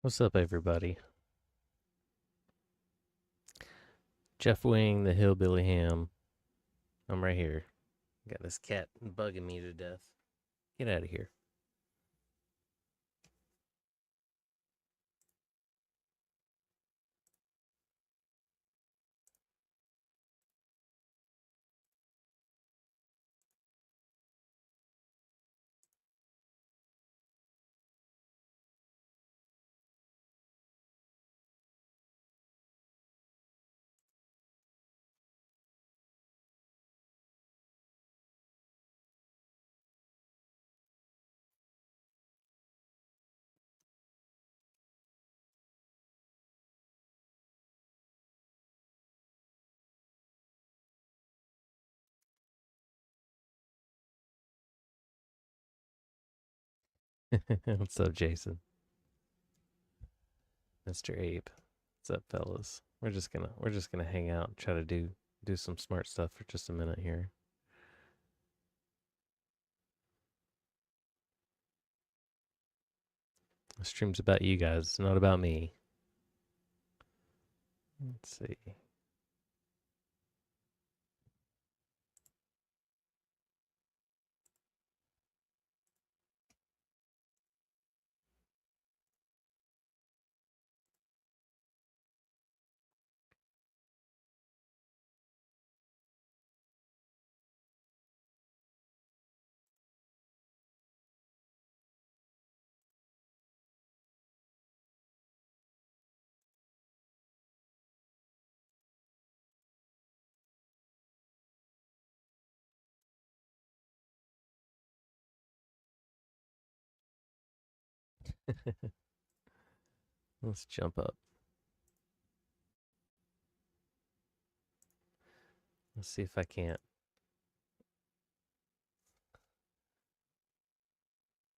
What's up, everybody? Jeff Wing, the Hillbilly Ham. I'm right here. Got this cat bugging me to death. Get out of here. What's up, Jason? Mr. Ape. What's up, fellas? We're just gonna hang out and try to do some smart stuff for just a minute here. The stream's about you guys, not about me. Let's see. Let's jump up. Let's see if I can't.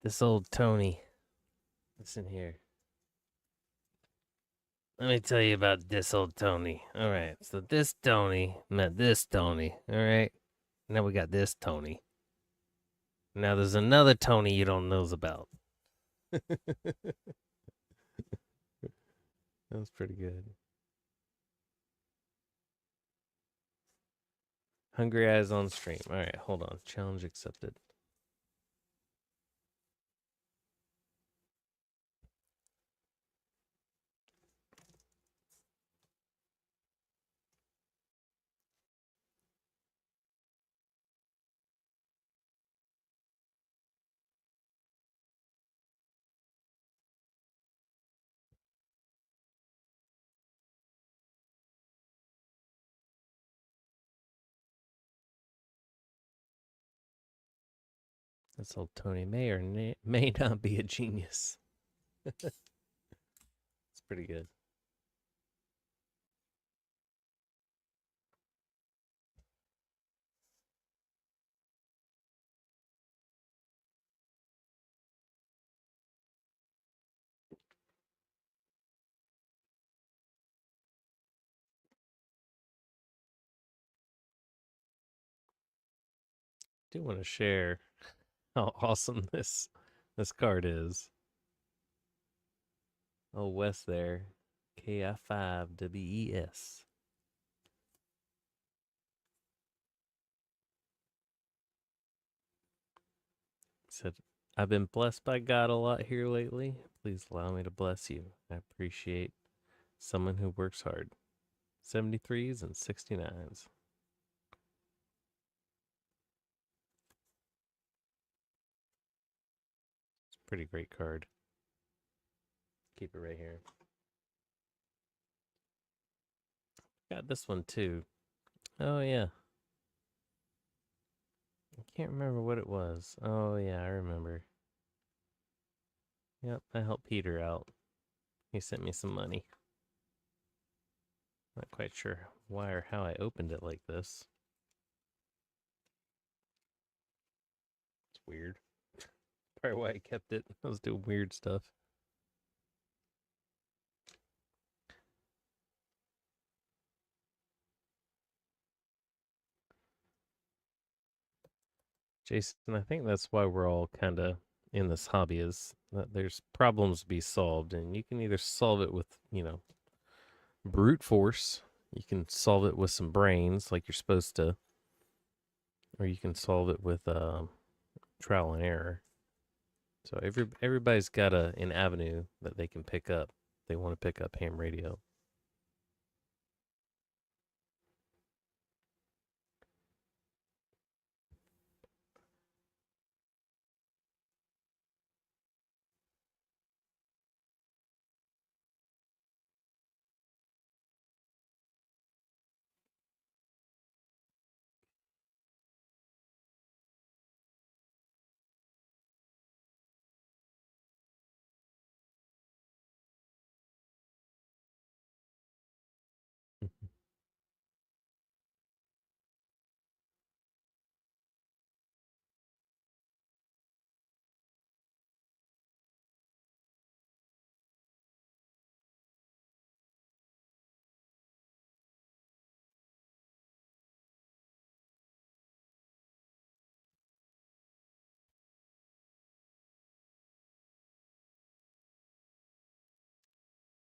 This old Tony. Listen here. Let me tell you about this old Tony. All right. So this Tony met this Tony. All right. Now we got this Tony. Now there's another Tony you don't know about. That was pretty good. Hungry Eyes on stream. All right. Hold on. Challenge accepted. This old Tony may or may not be a genius. It's pretty good. Do want to share how awesome this card is. Oh, Wes there. KI5WES. Said, I've been blessed by God a lot here lately. Please allow me to bless you. I appreciate someone who works hard. 73s and 69s. It's a pretty great card. Keep it right here. Got this one too. Oh, yeah. I can't remember what it was. Oh, yeah, I remember. Yep, I helped Peter out. He sent me some money. Not quite sure why or how I opened it like this. It's weird. Probably why I kept it. I was doing weird stuff. Jason, I think that's why we're all kind of in this hobby is that there's problems to be solved, and you can either solve it with, brute force, you can solve it with some brains like you're supposed to, or you can solve it with trial and error. So everybody's got an avenue that they can pick up. They want to pick up ham radio.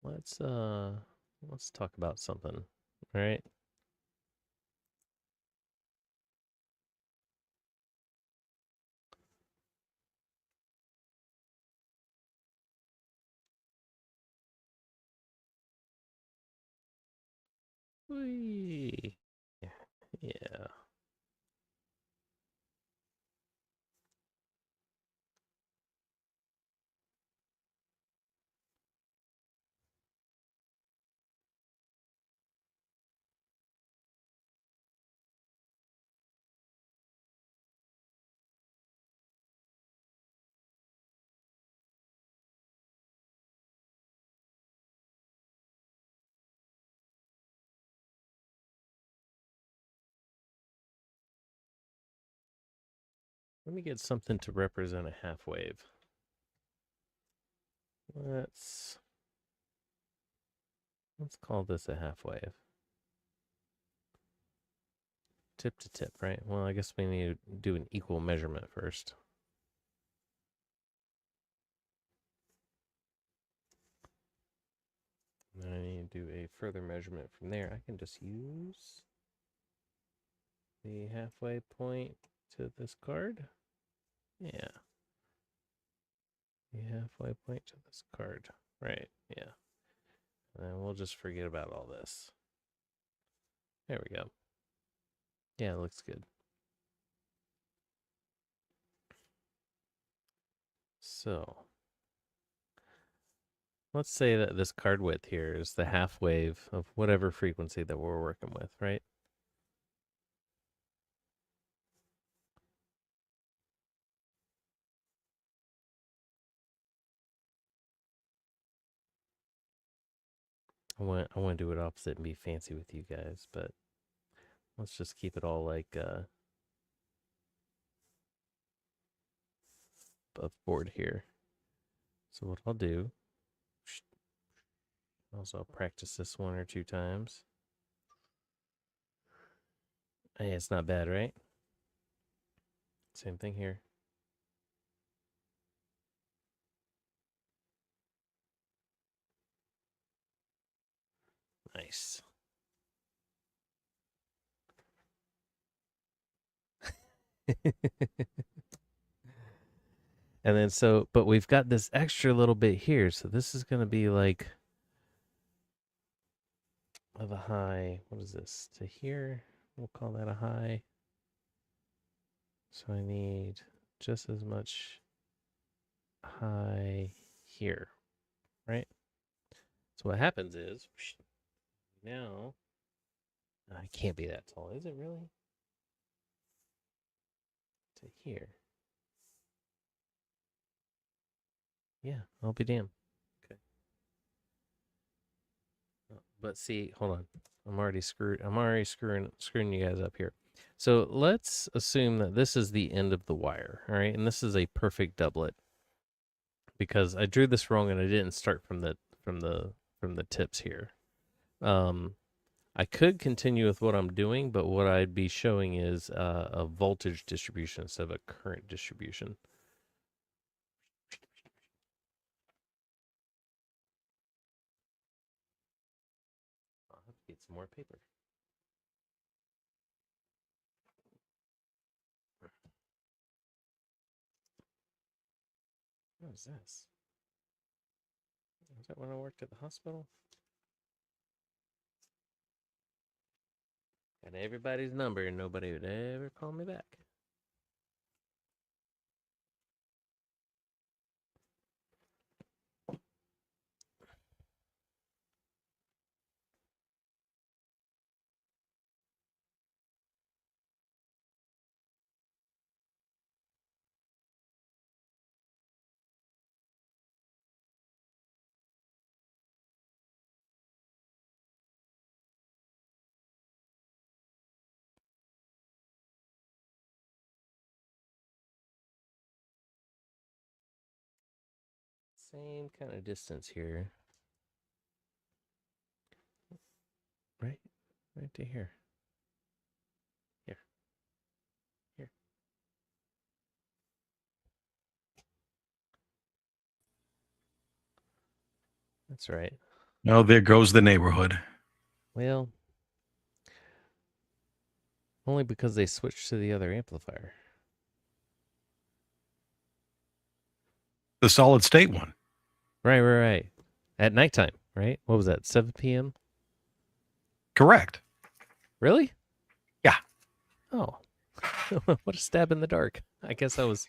Let's uh let's talk about something. All right. Whee. Yeah. Let me get something to represent a half wave. Let's call this a half wave. Tip to tip, right? Well, I guess we need to do an equal measurement first. And then I need to do a further measurement from there. I can just use the halfway point to this card. Yeah. The halfway point to this card. Right, yeah. And then we'll just forget about all this. There we go. Yeah, it looks good. So let's say that this card width here is the half wave of whatever frequency that we're working with, right? I want to do it opposite and be fancy with you guys, but let's just keep it all like above board here. So what I'll do, also I'll practice this one or two times. Hey, it's not bad, right? Same thing here. Nice. And then but we've got this extra little bit here. So this is going to be like of a high. What is this? To here. We'll call that a high. So I need just as much high here, right? So what happens is now I can't be that tall, is it really? To here. Yeah, I'll be damned. Okay. But see, hold on. I'm already screwing you guys up here. So let's assume that this is the end of the wire, all right? And this is a perfect doublet because I drew this wrong and I didn't start from the tips here. I could continue with what I'm doing, but what I'd be showing is a voltage distribution instead of a current distribution. some more paper. What is this? Is that when I worked at the hospital? Got everybody's number and nobody would ever call me back. Same kind of distance here. Right to here. Here. That's right. Oh, there goes the neighborhood. Well, only because they switched to the other amplifier. The solid state one. Right. At nighttime, right? What was that, 7 p.m.? Correct. Really? Yeah. Oh. What a stab in the dark. I guess I was...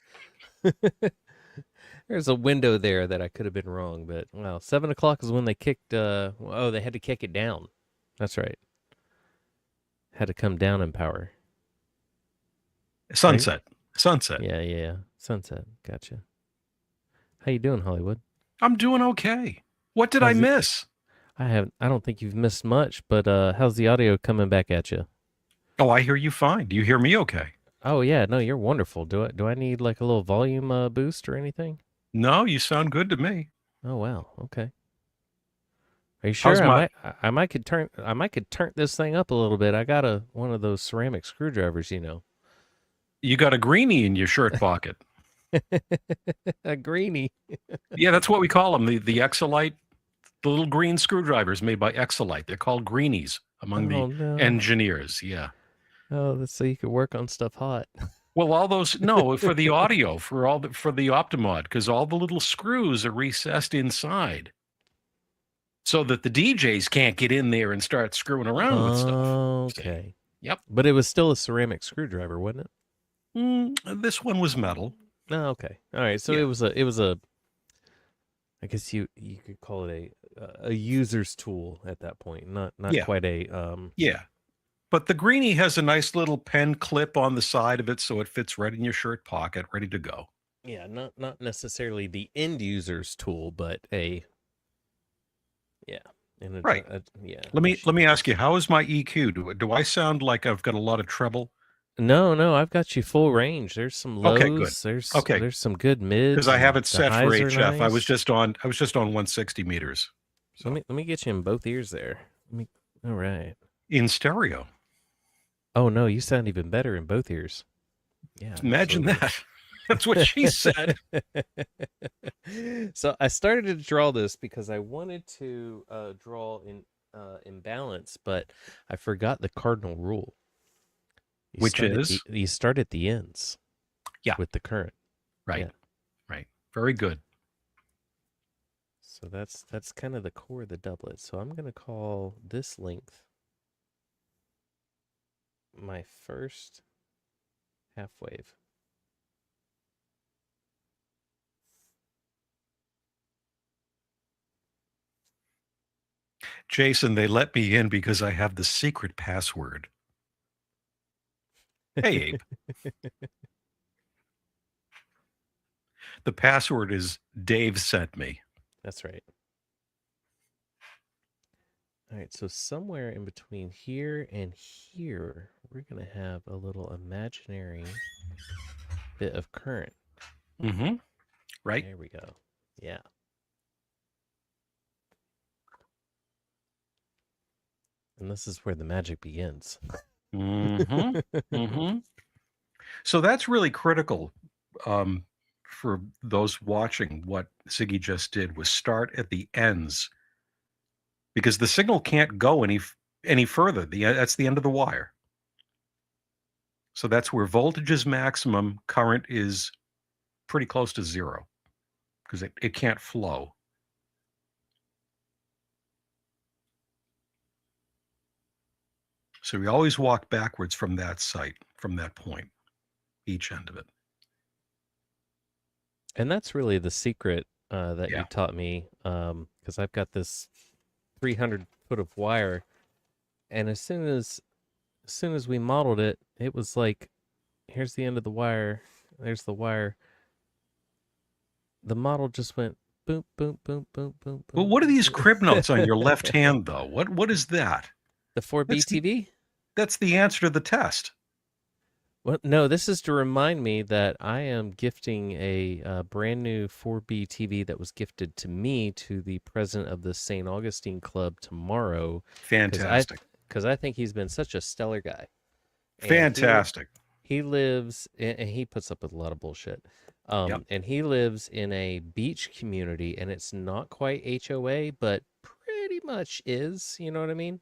There's a window there that I could have been wrong, but, well, 7 o'clock is when they kicked... they had to kick it down. That's right. Had to come down in power. Sunset. Right? Sunset. Yeah. Sunset. Gotcha. How you doing, Hollywood? I'm doing okay. What did I miss? I don't think you've missed much, but how's the audio coming back at you? Oh, I hear you fine. Do you hear me okay? Oh yeah, no, you're wonderful. Do I need like a little volume boost or anything? No, you sound good to me. Oh wow, okay. Are you sure? I might could turn this thing up a little bit. I got one of those ceramic screwdrivers, you know. You got a greenie in your shirt pocket. A greenie. Yeah, that's what we call them. The Exolite, the little green screwdrivers made by Exolite. They're called greenies among the engineers. Yeah. Oh, that's so you could work on stuff hot. Well, all those for the audio for the Optimod, because all the little screws are recessed inside, so that the DJs can't get in there and start screwing around with stuff. Okay. Yep. But it was still a ceramic screwdriver, wasn't it? This one was metal. Oh, okay. All right. So it was a. I guess you could call it a user's tool at that point, not quite a. Yeah. But the greenie has a nice little pen clip on the side of it, so it fits right in your shirt pocket, ready to go. Yeah, not necessarily the end user's tool, but a. Yeah. Right. Yeah. Let me ask you, how is my EQ? Do I sound like I've got a lot of treble? No, I've got you full range. There's some lows. Okay, good. There's some good mids. Because I have it set for HF. Nice. I was just on 160 meters. So. Let me get you in both ears there. All right. In stereo. Oh no, you sound even better in both ears. Yeah. Imagine that. That's what she said. So I started to draw this because I wanted to draw in balance, but I forgot the cardinal rule. Which is? You start at the ends. Yeah. With the current. Right. Yeah. Right. Very good. So that's kind of the core of the doublet. So I'm going to call this length my first half wave. Jason, they let me in because I have the secret password. Hey, Abe. The password is Dave sent me. That's right. All right, so somewhere in between here and here, we're going to have a little imaginary bit of current. Mm-hmm. Right. There we go. Yeah. And this is where the magic begins. Mm-hmm. Mm-hmm. So that's really critical for those watching. What Siggy just did was start at the ends, because the signal can't go any any further. That's the end of the wire. So that's where voltage is maximum, current is pretty close to zero because it can't flow. So we always walk backwards from that site, from that point, each end of it. And that's really the secret that Yeah. you taught me, because I've got this 300 foot of wire, and as soon as we modeled it, it was like, here's the end of the wire, there's the wire. The model just went boom, boom, boom, boom, boom, Well, boom. what are these crib notes on your left hand, though? What is that? The 4B TV? That's the answer to the test. Well, no, this is to remind me that I am gifting a brand new 4B TV that was gifted to me to the president of the St. Augustine Club tomorrow. Fantastic. Because I think he's been such a stellar guy. And Fantastic. He lives, and he puts up with a lot of bullshit. And he lives in a beach community, and it's not quite HOA, but pretty much is. You know what I mean?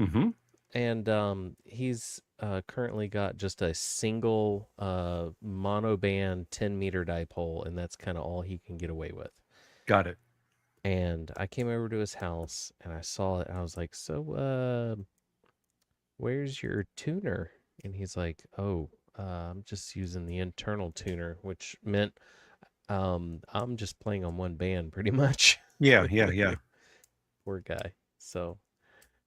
Mm-hmm. And he's currently got just a single monoband 10-meter dipole, and that's kind of all he can get away with. Got it. And I came over to his house, and I saw it, and I was like, so, where's your tuner? And he's like, oh, I'm just using the internal tuner, which meant I'm just playing on one band pretty much. Yeah. Poor guy. So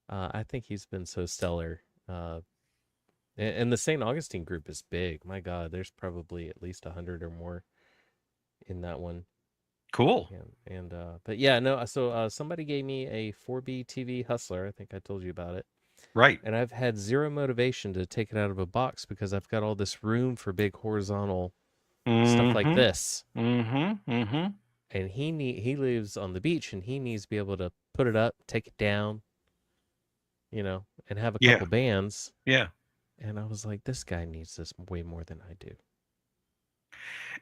I think he's been so stellar. And the St. Augustine group is big. My God, there's probably at least 100 or more in that one. Cool. But yeah, no. So somebody gave me a 4B TV Hustler. I think I told you about it. Right. And I've had zero motivation to take it out of a box because I've got all this room for big horizontal stuff like this. Mm-hmm. And he lives on the beach, and he needs to be able to put it up, take it down, and have a couple bands. Yeah. And I was like, this guy needs this way more than I do.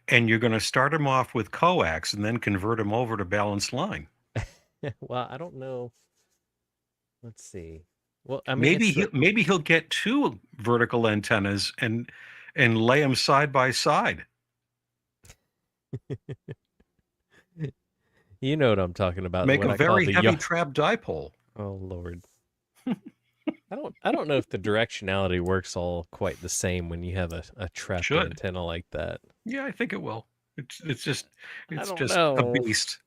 And you're going to start him off with coax and then convert him over to balanced line. Well, I don't know. Let's see. Well, I mean, maybe he'll get two vertical antennas and lay them side by side. You know what I'm talking about. Make a very heavy trap dipole. Oh Lord. I don't know if the directionality works all quite the same when you have a trapped antenna like that. Yeah, I think it will. It's just know. A beast.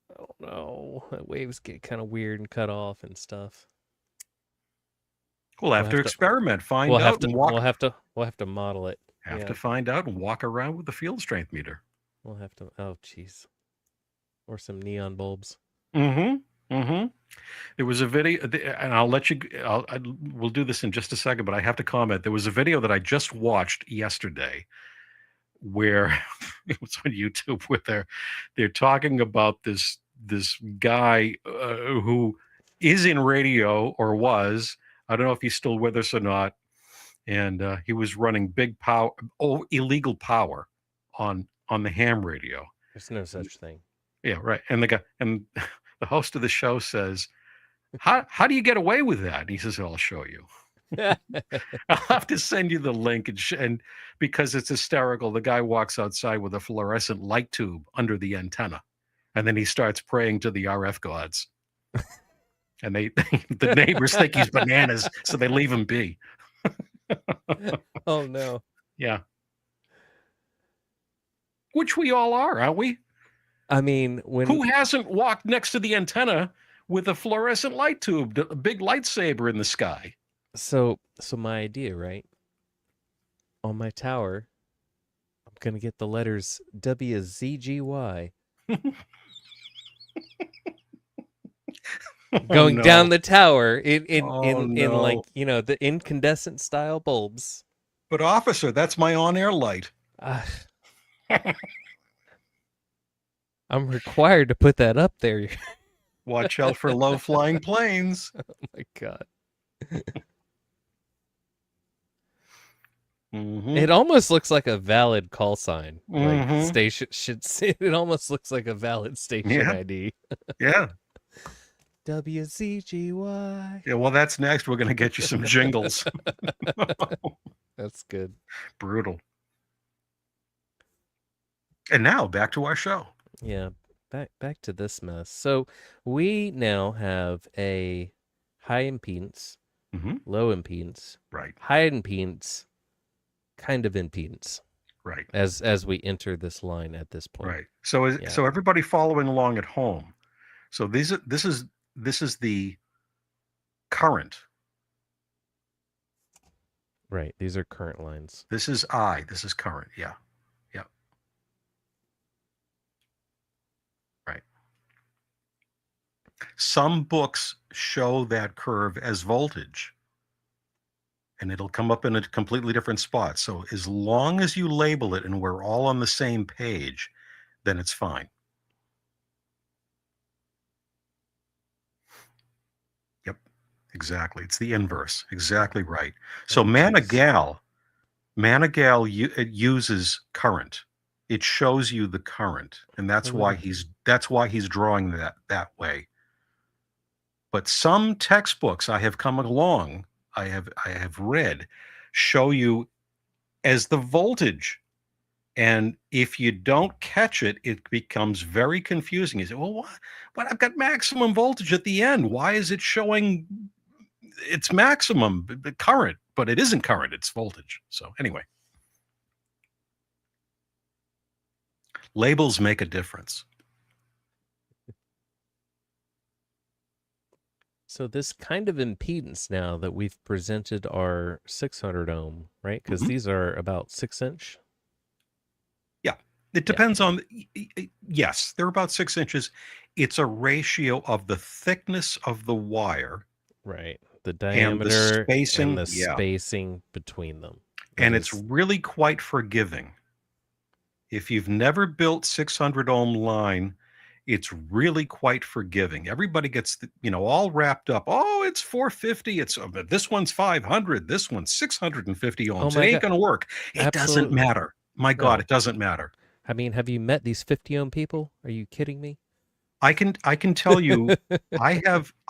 I don't know. Waves get kind of weird and cut off and stuff. We'll have to experiment, find out, and walk. We'll have to model it. Have to find out and walk around with the field strength meter. We'll have to. Oh, jeez. Or some neon bulbs. Mm-hmm. There was a video, and I'll let you. We'll do this in just a second, but I have to comment. There was a video that I just watched yesterday, where it was on YouTube, where they're talking about this guy who is in radio, or was. I don't know if he's still with us or not. And he was running big power, illegal power on the ham radio. There's no such thing. Yeah, right. And the guy, and the host of the show says, "How do you get away with that?" And he says, "I'll show you." I'll have to send you the link, and because it's hysterical, the guy walks outside with a fluorescent light tube under the antenna, and then he starts praying to the RF gods. And the neighbors think he's bananas, so they leave him be. Oh no. Yeah. Which we all are, aren't we? I mean, who hasn't walked next to the antenna with a fluorescent light tube, a big lightsaber in the sky? So my idea, right? On my tower, I'm gonna get the letters WZGY. Going down the tower in like, the incandescent style bulbs. But officer, that's my on-air light. I'm required to put that up there. Watch out for low-flying planes. Oh my God. It almost looks like a valid call sign. Like station should. It almost looks like a valid station ID. Yeah. WCGY. Yeah, well, that's next. We're going to get you some jingles. That's good. Brutal. And now back to our show. Yeah, back to this mess. So we now have a high impedance, Mm-hmm. low impedance, Right. high impedance, kind of impedance Right. as we enter this line at this point. Right. So Yeah. so everybody following along at home. So this is the current. Right. These are current lines. This is I. This is current. Yeah. Yeah. Right. Some books show that curve as voltage, and it'll come up in a completely different spot. So as long as you label it and we're all on the same page, then it's fine. Yep. Exactly. It's the inverse. Exactly right. So Oh, geez. Manigal it uses current. It shows you the current, and Oh, look at that's why he's drawing that way. But some textbooks I have come along, I have read, show you as the voltage. And if you don't catch it, it becomes very confusing. You say, well, what? I've got maximum voltage at the end. Why is it showing its maximum current? But it isn't current, it's voltage. So anyway, labels make a difference. So this kind of impedance now that we've presented our 600 ohm, right? Because Mhm. these are about 6-inch. Yeah. It Yeah. depends on, yes, they're about 6 inches. It's a ratio of the thickness of the wire Right. The and the diameter and spacing. the Yeah. spacing between them. That And it's is really quite forgiving. If you've never built 600 ohm line, it's really quite forgiving. Everybody gets, all wrapped up. Oh, it's 450. But this one's 500. This one's 650 Oh ohms. It my ain't god. going to work. It doesn't Absolutely. matter. My God, No. it doesn't matter. I mean, have you met these 50 ohm people? Are you kidding me? I can tell you, I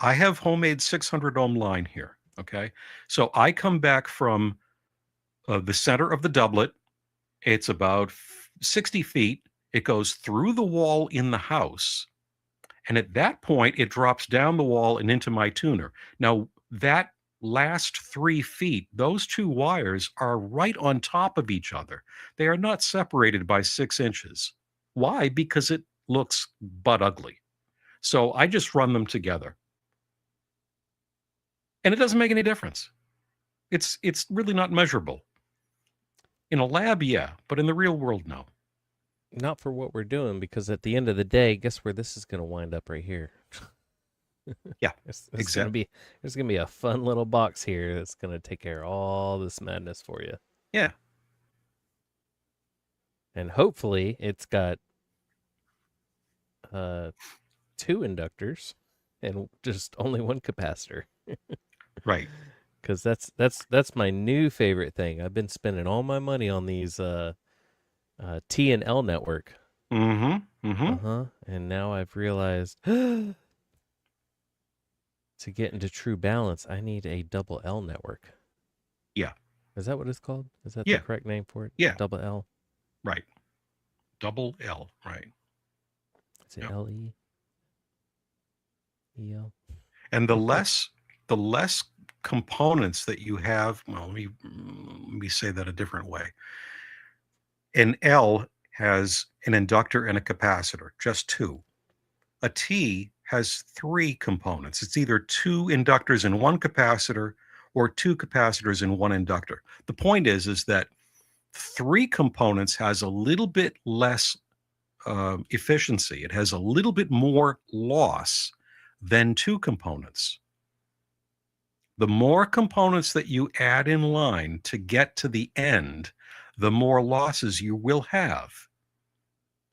have homemade 600 ohm line here. Okay, so I come back from the center of the doublet. It's about 60 feet. It goes through the wall in the house, and at that point, it drops down the wall and into my tuner. Now that last 3 feet, those two wires are right on top of each other. They are not separated by 6 inches. Why? Because it looks butt ugly. So I just run them together. And it doesn't make any difference. It's really not measurable. In a lab, yeah, but in the real world, no. Not for what we're doing, because at the end of the day, guess where this is going to wind up right here. Yeah, It's going to be there's going to be a fun little box here that's going to take care of all this madness for you. Yeah. And hopefully it's got 2 inductors and just only 1 capacitor. Right. Because that's my new favorite thing. I've been spending all my money on these T and L network. Mm-hmm. Mm-hmm. And now I've realized to get into true balance, I need a double L network. Yeah. Is that what it's called? Is that Yeah. the correct name for it? Yeah. Double L. Right. Double L. Right. Is it Yep. LE? EL? And the less components that you have, well, let me say that a different way. An L has an inductor and a capacitor, just two. A T has 3 components. It's either 2 inductors and 1 capacitor or 2 capacitors and 1 inductor. The point is that 3 components has a little bit less efficiency. It has a little bit more loss than 2 components. The more components that you add in line to get to the end, the more losses you will have.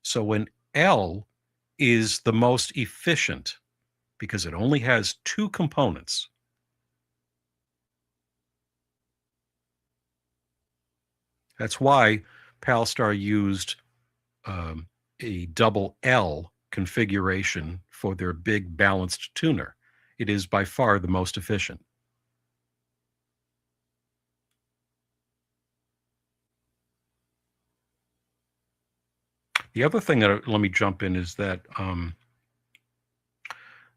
So an L is the most efficient because it only has 2 components. That's why Palstar used a double L configuration for their big balanced tuner. it is by far the most efficient. The other thing that, let me jump in, is that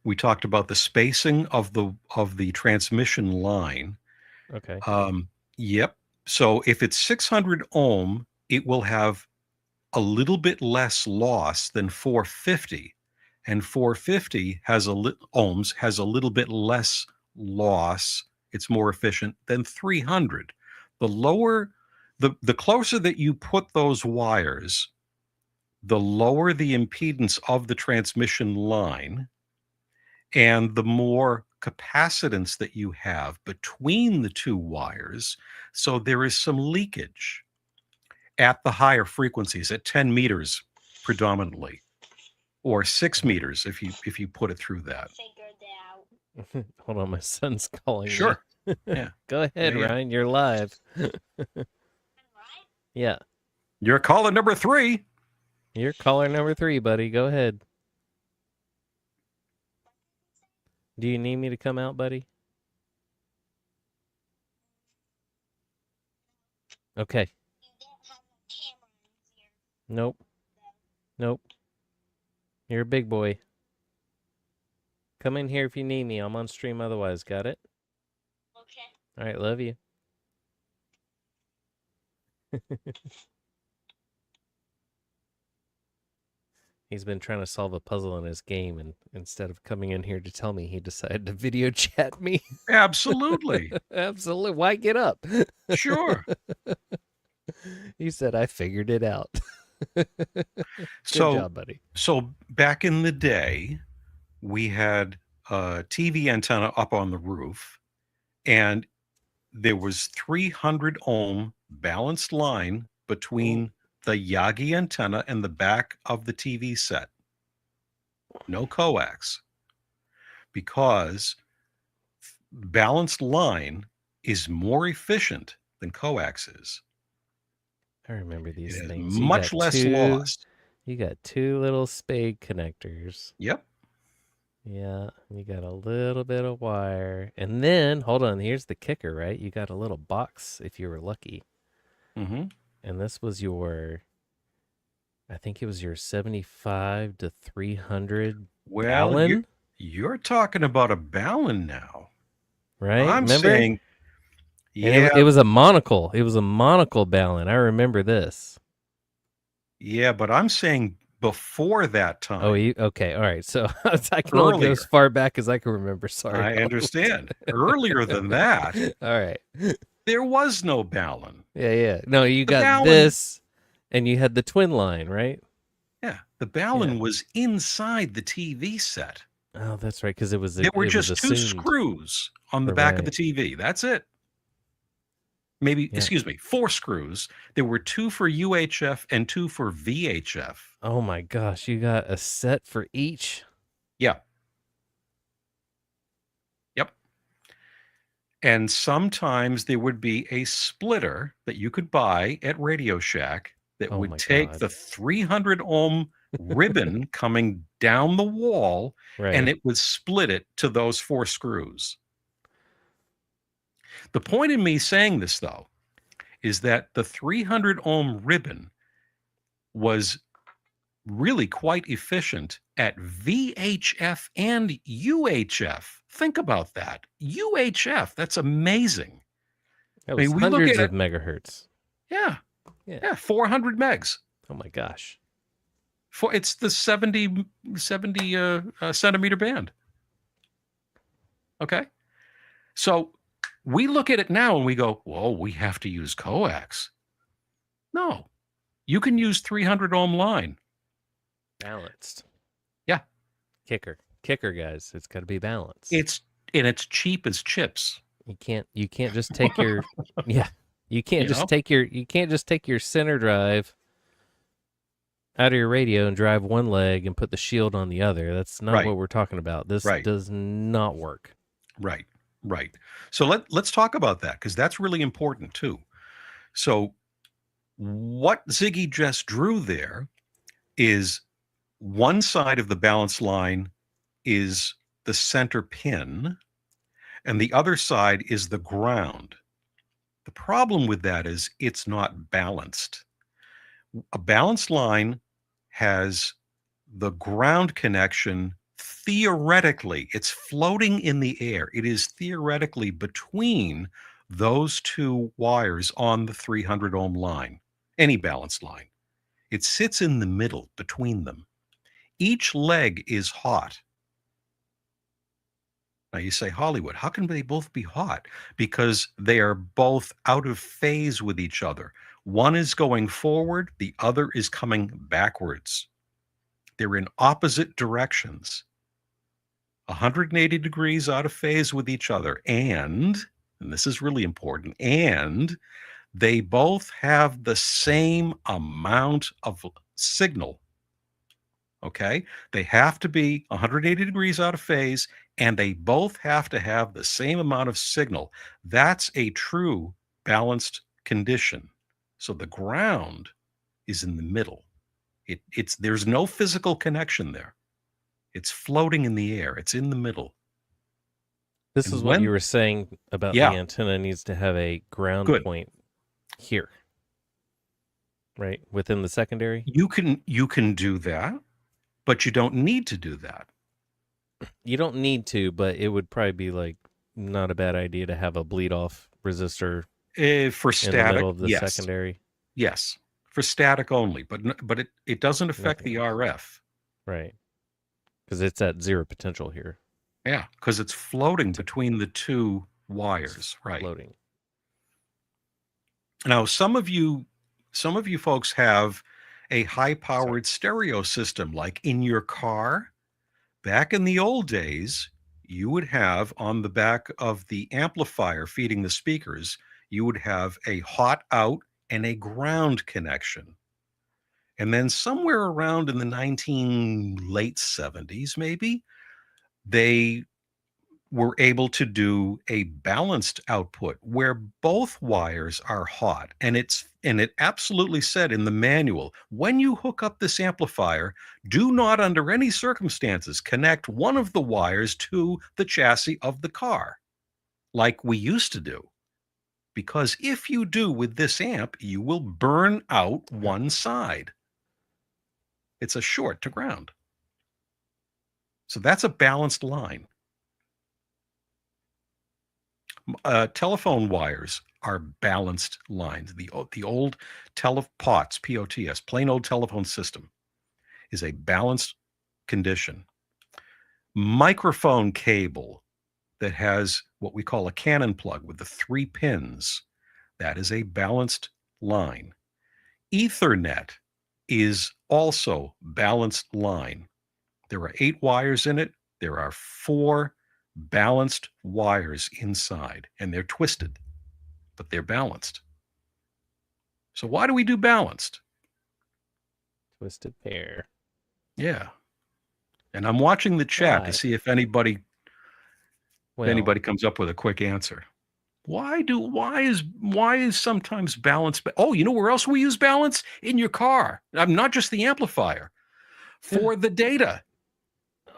we talked about the spacing of the transmission line. Okay. Yep. So if it's 600 ohm, it will have a little bit less loss than 450, and 450 ohms has a little bit less loss. It's more efficient than 300. The lower, the closer that you put those wires, the lower the impedance of the transmission line, and the more capacitance that you have between the two wires. So there is some leakage at the higher frequencies, at 10 meters predominantly, or 6 meters if you put it through that. Hold on, my son's calling Sure. me. Yeah. Go ahead, Yeah. Ryan. You're live. Yeah. You're caller number 3. You're caller number 3, buddy. Go ahead. Do you need me to come out, buddy? Okay. Nope. Nope. You're a big boy. Come in here if you need me. I'm on stream otherwise. Got it? Okay. All right. Love you. He's been trying to solve a puzzle in his game, and instead of coming in here to tell me, he decided to video chat me. Absolutely. Absolutely. Why get up? Sure. He said, I figured it out. Good job, buddy. So back in the day, we had a TV antenna up on the roof, and there was 300 ohm balanced line between the Yagi antenna and the back of the TV set. No coax, because balanced line is more efficient than coax is. I remember these It has things. much less loss. You got 2 little spade connectors. Yep. Yeah, you got a little bit of wire. And then, hold on, here's the kicker, right? You got a little box if you were lucky. Mm-hmm. And this was your, I think it was your 75 to 300 Balun? You're talking about a Balun now. Right? I'm remember? saying, yeah. And it was a monocle. It was a monocle Balun. I remember this. Yeah, but I'm saying before that time. Oh, okay. All right. So I can only go as far back as I can remember. Sorry. I understand. Earlier than that. All right. There was no Balun. Yeah. No, you got this, and you had the twin line, right? Yeah. The Balun was inside the TV set. Oh, that's right, because it was. There were just 2 screws on the back of the TV. That's it. Maybe, excuse me, 4 screws. There were 2 for UHF and 2 for VHF. Oh my gosh, you got a set for each? Yeah. Yep. And sometimes there would be a splitter that you could buy at Radio Shack that would take the 300 ohm ribbon coming down the wall, and it would split it to those 4 screws. The point in me saying this, though, is that the 300 ohm ribbon was really quite efficient at VHF and UHF. Think about that. UHF, that's amazing. That was hundreds of megahertz. Yeah. 400 megs. Oh my gosh. It's the 70 centimeter band. Okay. So we look at it now and we go, whoa, we have to use coax. No, you can use 300 ohm line. Balanced. Yeah. Kicker, guys. It's got to be balanced. It's cheap as chips. You can't just take your, you can't just take your center drive out of your radio and drive one leg and put the shield on the other. That's not what we're talking about. This does not work. Right. So let's talk about that, because that's really important too. So what Ziggy just drew there is one side of the balance line is the center pin, and the other side is the ground. The problem with that is it's not balanced. A balanced line has the ground connection theoretically, it's floating in the air. It is theoretically between those two wires on the 300 ohm line, any balanced line. It sits in the middle between them. Each leg is hot. Now you say, Hollywood, how can they both be hot? Because they are both out of phase with each other. One is going forward, the other is coming backwards. They're in opposite directions, 180 degrees out of phase with each other. And this is really important, and they both have the same amount of signal. Okay? They have to be 180 degrees out of phase, and they both have to have the same amount of signal. That's a true balanced condition. So the ground is in the middle. There's no physical connection there. It's floating in the air. It's in the middle. This And is what you were saying about the Yeah. antenna needs to have a ground Good. point here, right? Within the secondary? You can do that, but you don't need to do that. You don't need to, but it would probably be like not a bad idea to have a bleed off resistor For static, in the middle of the yes. secondary. Yes, for static only, but it doesn't affect Nothing the RF. Right. Because it's at zero potential here. Yeah, because it's floating between the two wires, right? Floating. Now, some of you folks have a high-powered stereo system, like in your car. Back in the old days, you would have on the back of the amplifier feeding the speakers, you would have a hot out and a ground connection. And then somewhere around in the late 70s, maybe, they were able to do a balanced output where both wires are hot. And it absolutely said in the manual, when you hook up this amplifier, do not under any circumstances connect one of the wires to the chassis of the car, like we used to do. Because if you do with this amp, you will burn out one side. It's a short to ground. So that's a balanced line. Telephone wires are balanced lines. The old POTS, P-O-T-S, plain old telephone system, is a balanced condition. Microphone cable that has what we call a cannon plug with the 3 pins, that is a balanced line. Ethernet is also balanced line. There are 8 wires in it. There are 4 balanced wires inside, and they're twisted, but they're balanced. So why do we do balanced? Twisted pair. Yeah. And I'm watching the chat to see if anybody comes up with a quick answer. Why is sometimes balance? Oh, you know where else we use balance? In your car. I'm not just the amplifier. For the data.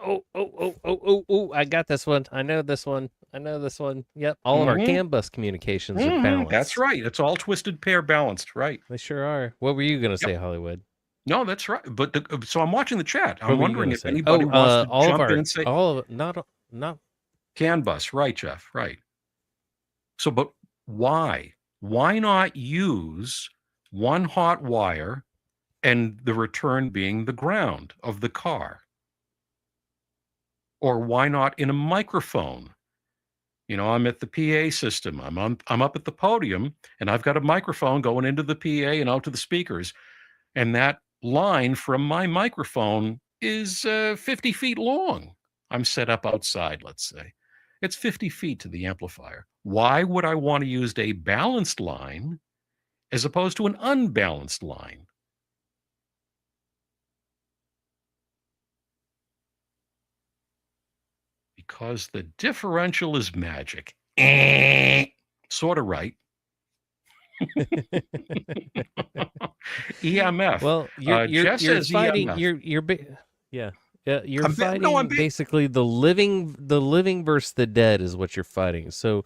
Oh, I got this one. I know this one. Yep. All of our CAN bus communications are balanced. That's right. It's all twisted pair balanced, right? They sure are. What were you going to say, Hollywood? No, that's right. But so I'm watching the chat. I'm wondering if anybody wants to jump in and say not CAN bus, right, Jeff? Right. So, but why? Why not use one hot wire and the return being the ground of the car? Or why not in a microphone? You know, I'm at the PA system. I'm up at the podium, and I've got a microphone going into the PA and out to the speakers. And that line from my microphone is 50 feet long. I'm set up outside, let's say. It's 50 feet to the amplifier. Why would I want to use a balanced line as opposed to an unbalanced line? Because the differential is magic. Sort of right. EMF. Well, you're Jeff says fighting. EMF. You're yeah. Yeah, you're No, I'm fighting being basically the living versus the dead is what you're fighting. So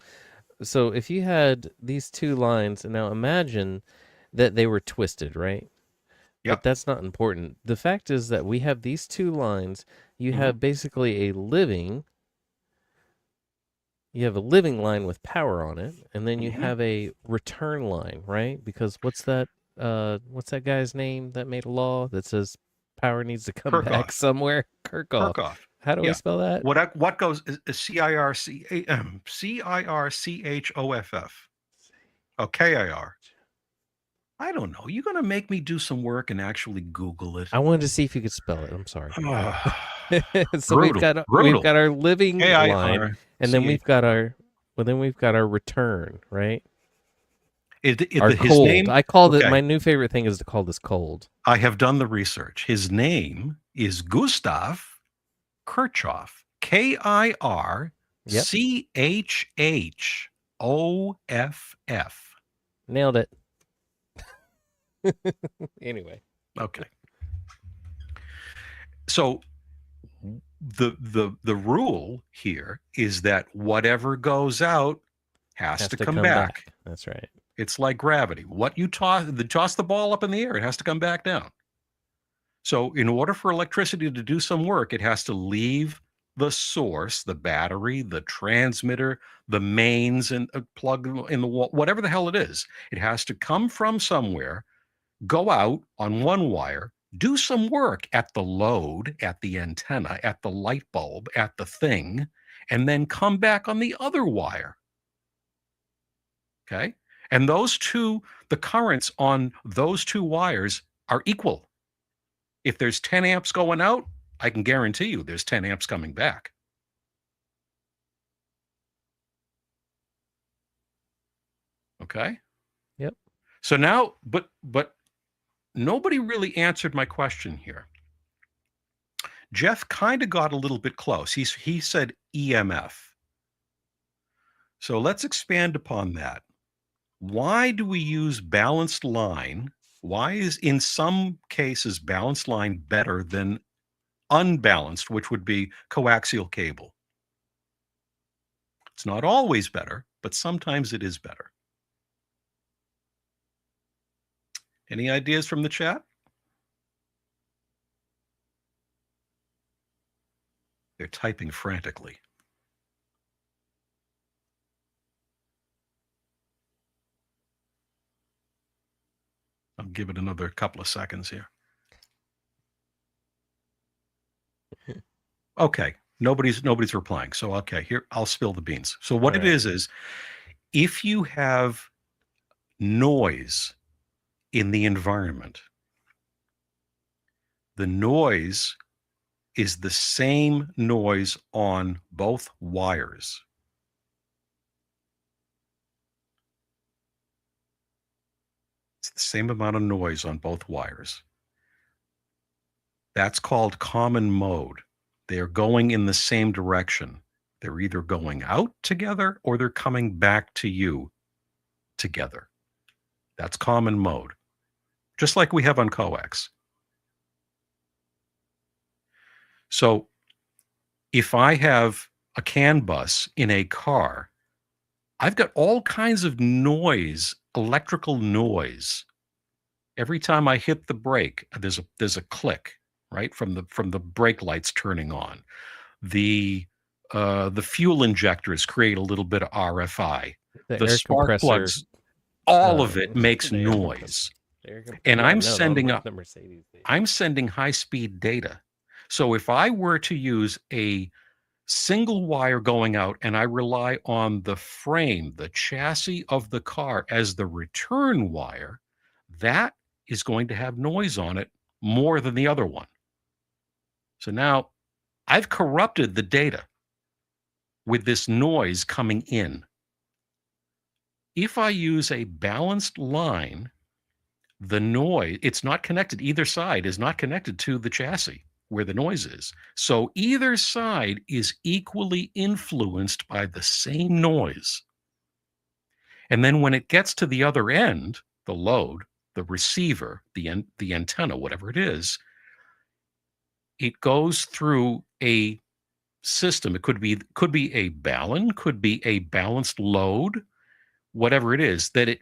if you had these two lines, and now imagine that they were twisted, right? But yep. that's not important. The fact is that we have these two lines. You Hmm. have basically a living line with power on it, and then you Hmm. have a return line, right? Because what's that guy's name that made a law that says power needs to come back Kirchhoff. somewhere? Kirchhoff. Kirchhoff. How do I Yeah. spell that? What goes is CIRCHOFF. Oh, KIR. I don't know. You're going to make me do some work and actually Google it. I wanted to see if you could spell it. I'm sorry. So we've Brutal. got Brutal. our living line, and then KIRCH. we've got our return, right? Our His cold. name, I called it. okay, My new favorite thing is to call this cold. I have done the research. His name is Gustav Kirchhoff. Yep, KIRCHOFF. nailed it. Anyway, Okay. So the rule here is that whatever goes out has to come back. That's right. It's like gravity. What you toss the ball up in the air, it has to come back down. So in order for electricity to do some work, it has to leave the source, the battery, the transmitter, the mains, and a plug in the wall, whatever the hell it is. It has to come from somewhere, go out on one wire, do some work at the load, at the antenna, at the light bulb, at the thing, and then come back on the other wire. Okay. And the currents on those two wires are equal. If there's 10 amps going out, I can guarantee you there's 10 amps coming back. Okay. Yep. So now, but nobody really answered my question here. Jeff kind of got a little bit close. He said EMF. So let's expand upon that. Why do we use balanced line? Why is in some cases balanced line better than unbalanced, which would be coaxial cable? It's not always better, but sometimes it is better. Any ideas from the chat? They're typing frantically. I'll give it another couple of seconds here. Okay, nobody's replying. So okay, here I'll spill the beans. So what it is if you have noise in the environment, the noise is the same noise on both wires. It's the same amount of noise on both wires. That's called common mode. They are going in the same direction. They're either going out together or they're coming back to you together. That's common mode, just like we have on coax. So if I have a CAN bus in a car, I've got all kinds of noise, electrical noise. Every time I hit the brake, there's a click, right, from the brake lights turning on. The fuel injectors create a little bit of RFI. The air spark compressor. plugs, all of it makes noise. And I'm sending high-speed data. So if I were to use a single wire going out and I rely on the frame, the chassis of the car as the return wire, that is going to have noise on it more than the other one. So now I've corrupted the data with this noise coming in. If I use a balanced line, the noise, it's not connected, either side is not connected to the chassis where the noise is. So either side is equally influenced by the same noise. And then when it gets to the other end, the load, the receiver, the antenna, whatever it is, it goes through a system. It could be a balun, could be a balanced load, whatever it is. That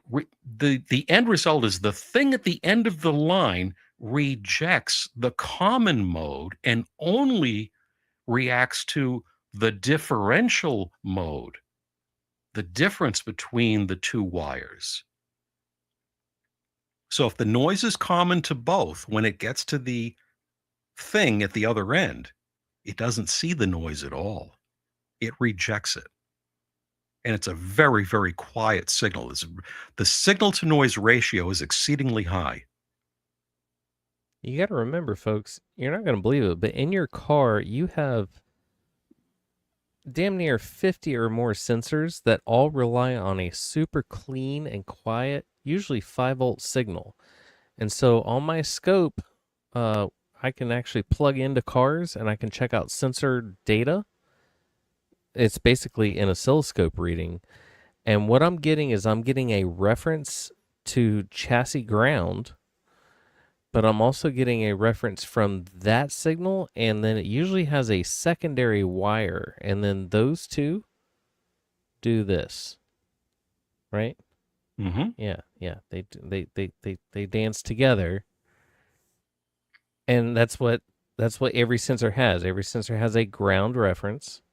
the end result is the thing at the end of the line rejects the common mode and only reacts to the differential mode, the difference between the two wires. So if the noise is common to both, when it gets to the thing at the other end, it doesn't see the noise at all. It rejects it. And it's a very, very quiet signal. The signal to noise ratio is exceedingly high. You got to remember, folks, you're not going to believe it, but in your car, you have damn near 50 or more sensors that all rely on a super clean and quiet, usually 5-volt signal. And so on my scope, I can actually plug into cars and I can check out sensor data. It's basically an oscilloscope reading. And what I'm getting is I'm getting a reference to chassis ground, but I'm also getting a reference from that signal, and then it usually has a secondary wire, and then those two do this, right? Mm-hmm. Yeah. They dance together, and that's what every sensor has. Every sensor has a ground reference,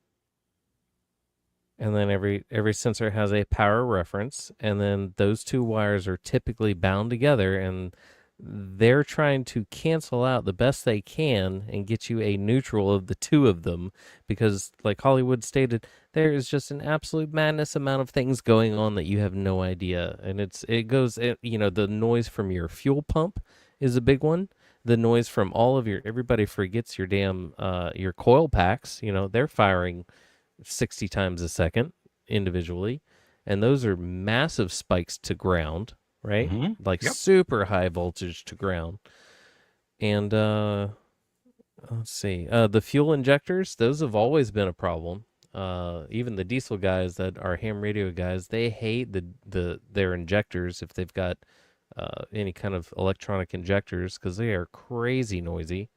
and then every sensor has a power reference, and then those two wires are typically bound together, and they're trying to cancel out the best they can and get you a neutral of the two of them, because like Hollywood stated, there is just an absolute madness amount of things going on that you have no idea. And the noise from your fuel pump is a big one. The noise from everybody forgets your damn your coil packs, they're firing 60 times a second individually, and those are massive spikes to ground, right? Mm-hmm. Like Yep. super high voltage to ground. And let's see, the fuel injectors, those have always been a problem. Even the diesel guys that are ham radio guys, they hate their injectors if they've got any kind of electronic injectors, because they are crazy noisy.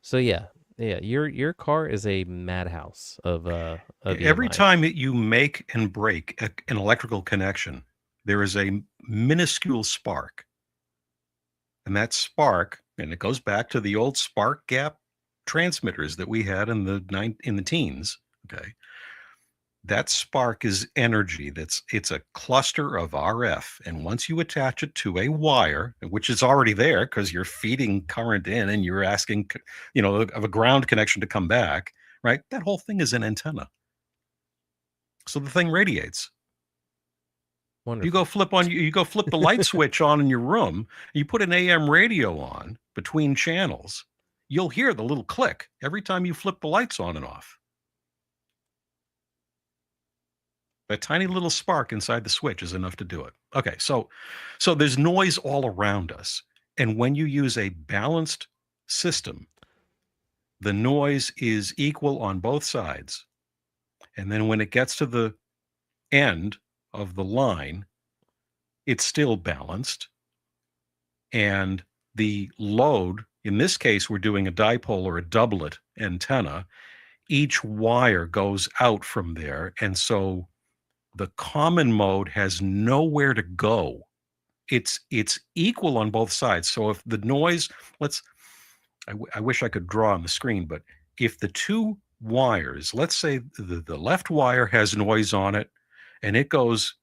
So yeah, your car is a madhouse of Every EMI. time that you make and break an electrical connection, there is a minuscule spark. And that spark, and it goes back to the old spark gap transmitters that we had in the teens. Okay. That spark is energy. It's a cluster of RF. And once you attach it to a wire, which is already there because you're feeding current in and you're asking, of a ground connection to come back, right? That whole thing is an antenna. So the thing radiates. You go Wonderful. flip the light switch on in your room, you put an AM radio on between channels, you'll hear the little click every time you flip the lights on and off. That tiny little spark inside the switch is enough to do it. Okay, so there's noise all around us. And when you use a balanced system, the noise is equal on both sides. And then when it gets to the end of the line, it's still balanced. And the load, in this case, we're doing a dipole or a doublet antenna. Each wire goes out from there. And so the common mode has nowhere to go. It's equal on both sides. So if the noise, I wish I could draw on the screen, but if the two wires, let's say the left wire has noise on it and it goes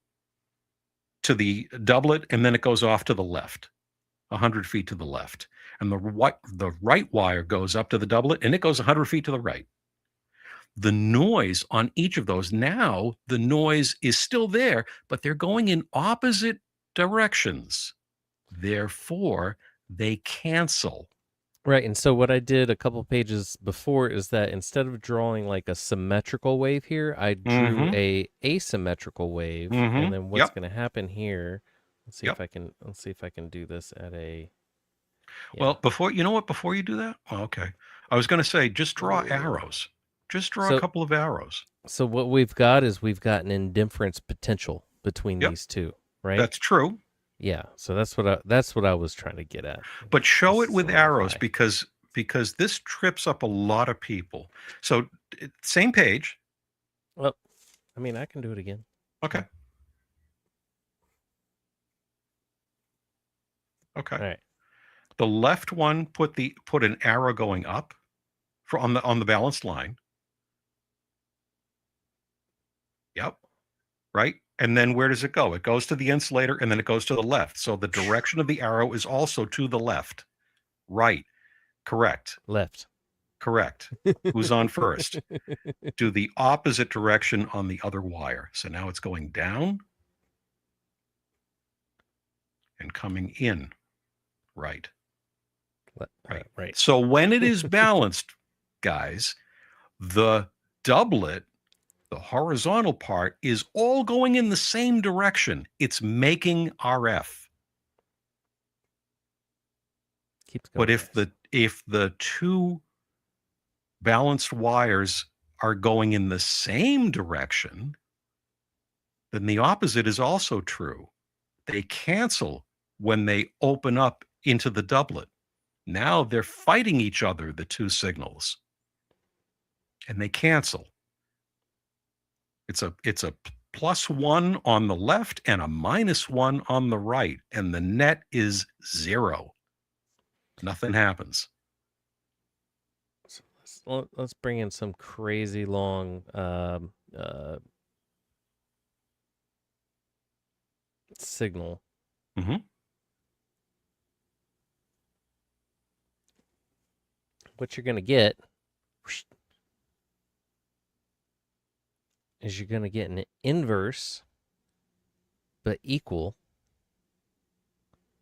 to the doublet and then it goes off to the left, 100 feet to the left. And the right wire goes up to the doublet and it goes 100 feet to the right. The noise on each of those, now the noise is still there, but they're going in opposite directions. Therefore, they cancel. Right, and so what I did a couple pages before is that instead of drawing like a symmetrical wave here, I drew Mm-hmm. a asymmetrical wave, Mm-hmm. and then what's Yep. going to happen here? Let's see Yep. if I can do this at a yeah. Well, before you do that, okay. I was going to say, just draw Whoa. arrows. Just draw a So couple of arrows. so what we've got is we've got an indifference potential between Yep, these two, right? that's true. Yeah. So that's what I was trying to get at. But show This it is a with little arrows high. because because this trips up a lot of people. So same page. Well, I mean, I can do it again. Okay. Okay. All right. The left one put an arrow going up on the balanced line. Yep. Right. And then where does it go? It goes to the insulator and then it goes to the left. So the direction of the arrow is also to the left. Right. Correct. Left. Correct. Who's on first? Do the opposite direction on the other wire. So now it's going down and coming in. Right. Right. Right. So when it is balanced, guys, the doublet, the horizontal part, is all going in the same direction. It's making RF. Keeps going. But if the two balanced wires are going in the same direction, then the opposite is also true. They cancel when they open up into the doublet. Now they're fighting each other, the two signals, and they cancel. It's a +1 on the left and a -1 on the right, and the net is 0. Nothing happens. So let's bring in some crazy long signal. Mm-hmm. What you're going to get is you're going to get an inverse but equal,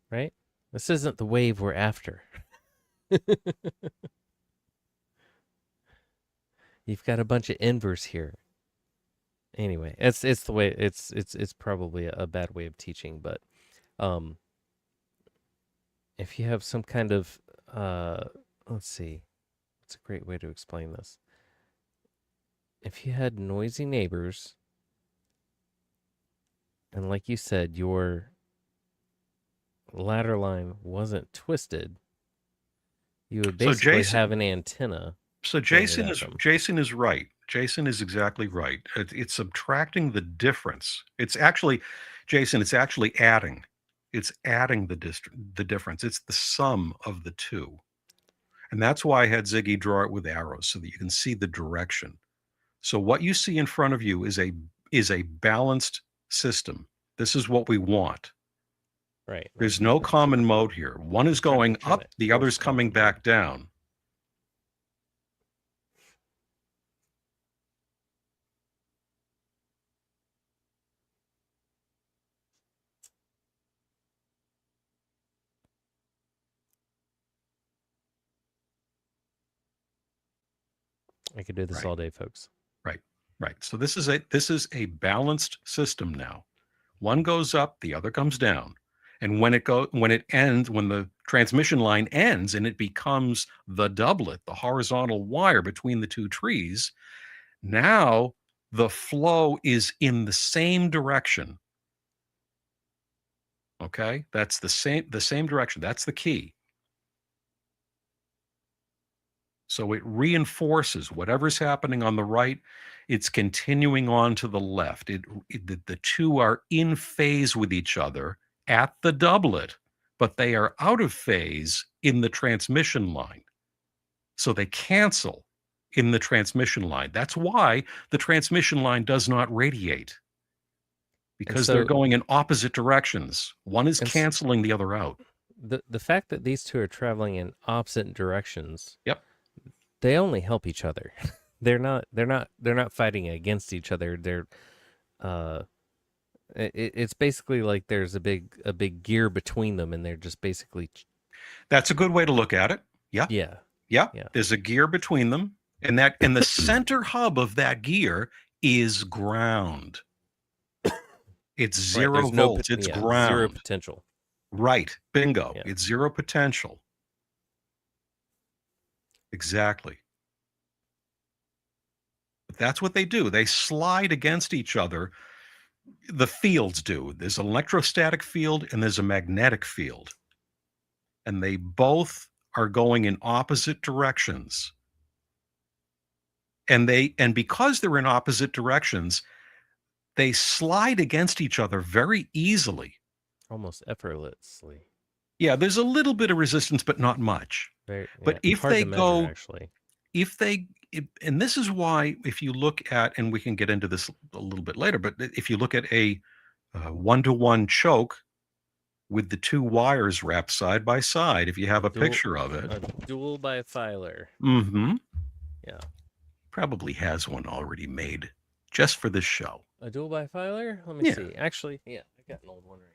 right? This isn't the wave we're after. You've got a bunch of inverse here. Anyway, it's the way it's probably a bad way of teaching, but if you have some kind of let's see, what's a great way to explain this? If you had noisy neighbors, and like you said, your ladder line wasn't twisted, you would basically have an antenna. So Jason is right. Jason is exactly right. It's subtracting the difference. It's actually, Jason, it's actually adding. It's adding the difference. It's the sum of the two. And that's why I had Ziggy draw it with arrows so that you can see the direction. So what you see in front of you is a balanced system. This is what we want. Right. There's no common mode here. One is going up, the other's coming back down. I could do this all day, folks. Right. So this is a balanced system now. One goes up, the other comes down. And when the transmission line ends and it becomes the doublet, the horizontal wire between the two trees, now the flow is in the same direction. Okay? That's the same direction. That's the key. So it reinforces whatever's happening on the right, it's continuing on to the left. The two are in phase with each other at the doublet, but they are out of phase in the transmission line. So they cancel in the transmission line. That's why the transmission line does not radiate, because they're going in opposite directions. One is canceling the other out. The fact that these two are traveling in opposite directions, yep, they only help each other. They're not fighting against each other. They're it's basically like there's a big gear between them, and they're just basically. That's a good way to look at it. Yeah. Yeah. There's a gear between them, and the center hub of that gear is ground. It's 0 volts. It's ground. 0 potential. Right. Bingo. Yeah. It's 0 potential. Exactly. But that's what they do. They slide against each other. The fields do. There's an electrostatic field and there's a magnetic field. And they both are going in opposite directions. And because they're in opposite directions, they slide against each other very easily. Almost effortlessly. Yeah, there's a little bit of resistance, but not much. Very, But yeah, if hard they to measure, go, actually. and this is why, if you look at, and we can get into this a little bit later, but if you look at a one-to-one choke with the two wires wrapped side by side, if you have a picture of it. A dual bifilar. Mm-hmm. Yeah. Probably has one already made just for this show. A dual bifilar? Let me see. Actually, yeah, I got an old one right here.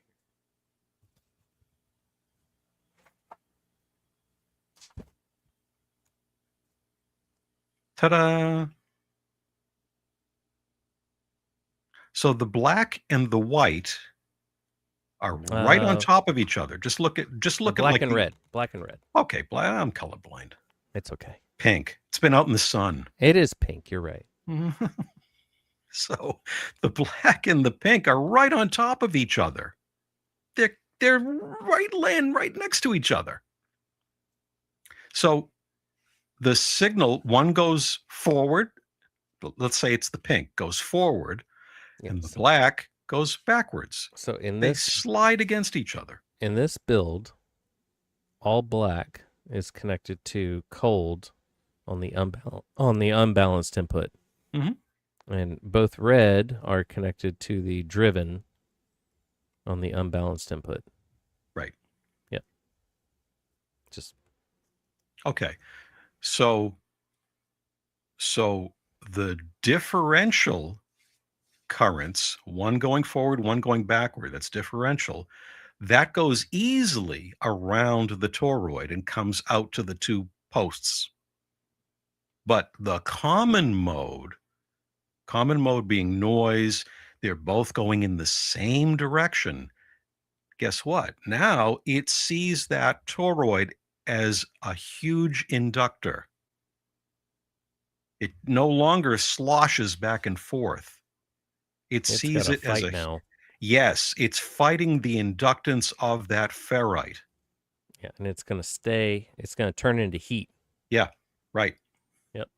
Ta-da! So the black and the white are right on top of each other. Just look at black and red. Black and red. Okay, I'm colorblind. It's okay. Pink. It's been out in the sun. It is pink. You're right. So the black and the pink are right on top of each other. They're laying right next to each other. So the signal, one goes forward. Let's say it's the pink goes forward, and the black goes backwards. So they slide against each other. In this build, all black is connected to cold on the unbalanced input. Mm-hmm. And both red are connected to the driven on the unbalanced input. Right. Yep. Just okay. So the differential currents, one going forward, one going backward, that's differential, that goes easily around the toroid and comes out to the two posts. But the common mode being noise, they're both going in the same direction. Guess what? Now it sees that toroid as a huge inductor. It no longer sloshes back and forth. It sees it as now. Yes, it's fighting the inductance of that ferrite. Yeah, and it's going to stay. It's going to turn into heat. Yeah, right. Yep.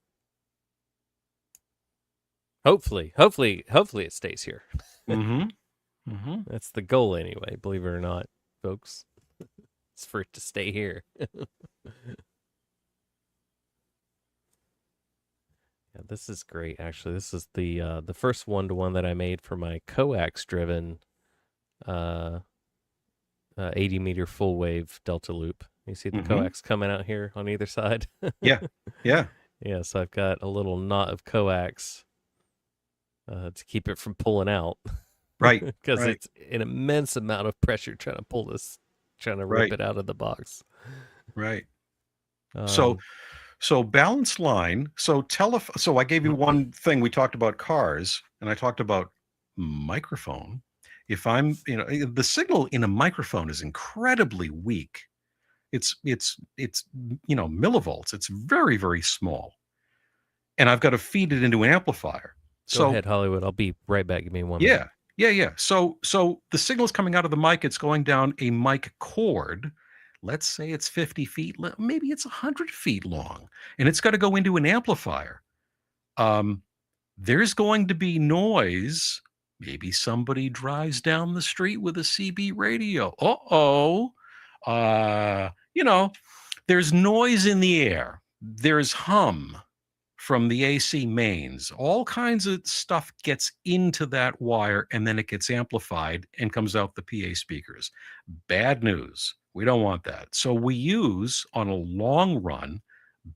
Hopefully it stays here. Mm-hmm. Mm-hmm. That's the goal anyway, believe it or not, folks. It's for it to stay here. Yeah, this is great, actually. This is the first one-to-one that I made for my coax-driven 80-meter full-wave delta loop. You see the coax coming out here on either side? Yeah. Yeah, so I've got a little knot of coax to keep it from pulling out. Right. Because it's an immense amount of pressure trying to rip it out of the box. Right. So balance line. So I gave you one thing. We talked about cars, and I talked about microphone. If I'm, the signal in a microphone is incredibly weak. It's millivolts. It's very, very small, and I've got to feed it into an amplifier. Go ahead, Hollywood. I'll be right back. Give me 1 minute. Yeah. So the signal's coming out of the mic. It's going down a mic cord. Let's say it's 50 feet, maybe it's 100 feet long, and it's got to go into an amplifier. There's going to be noise. Maybe somebody drives down the street with a CB radio. There's noise in the air. There's hum from the AC mains. All kinds of stuff gets into that wire, and then it gets amplified and comes out the PA speakers. Bad news. We don't want that. So we use, on a long run,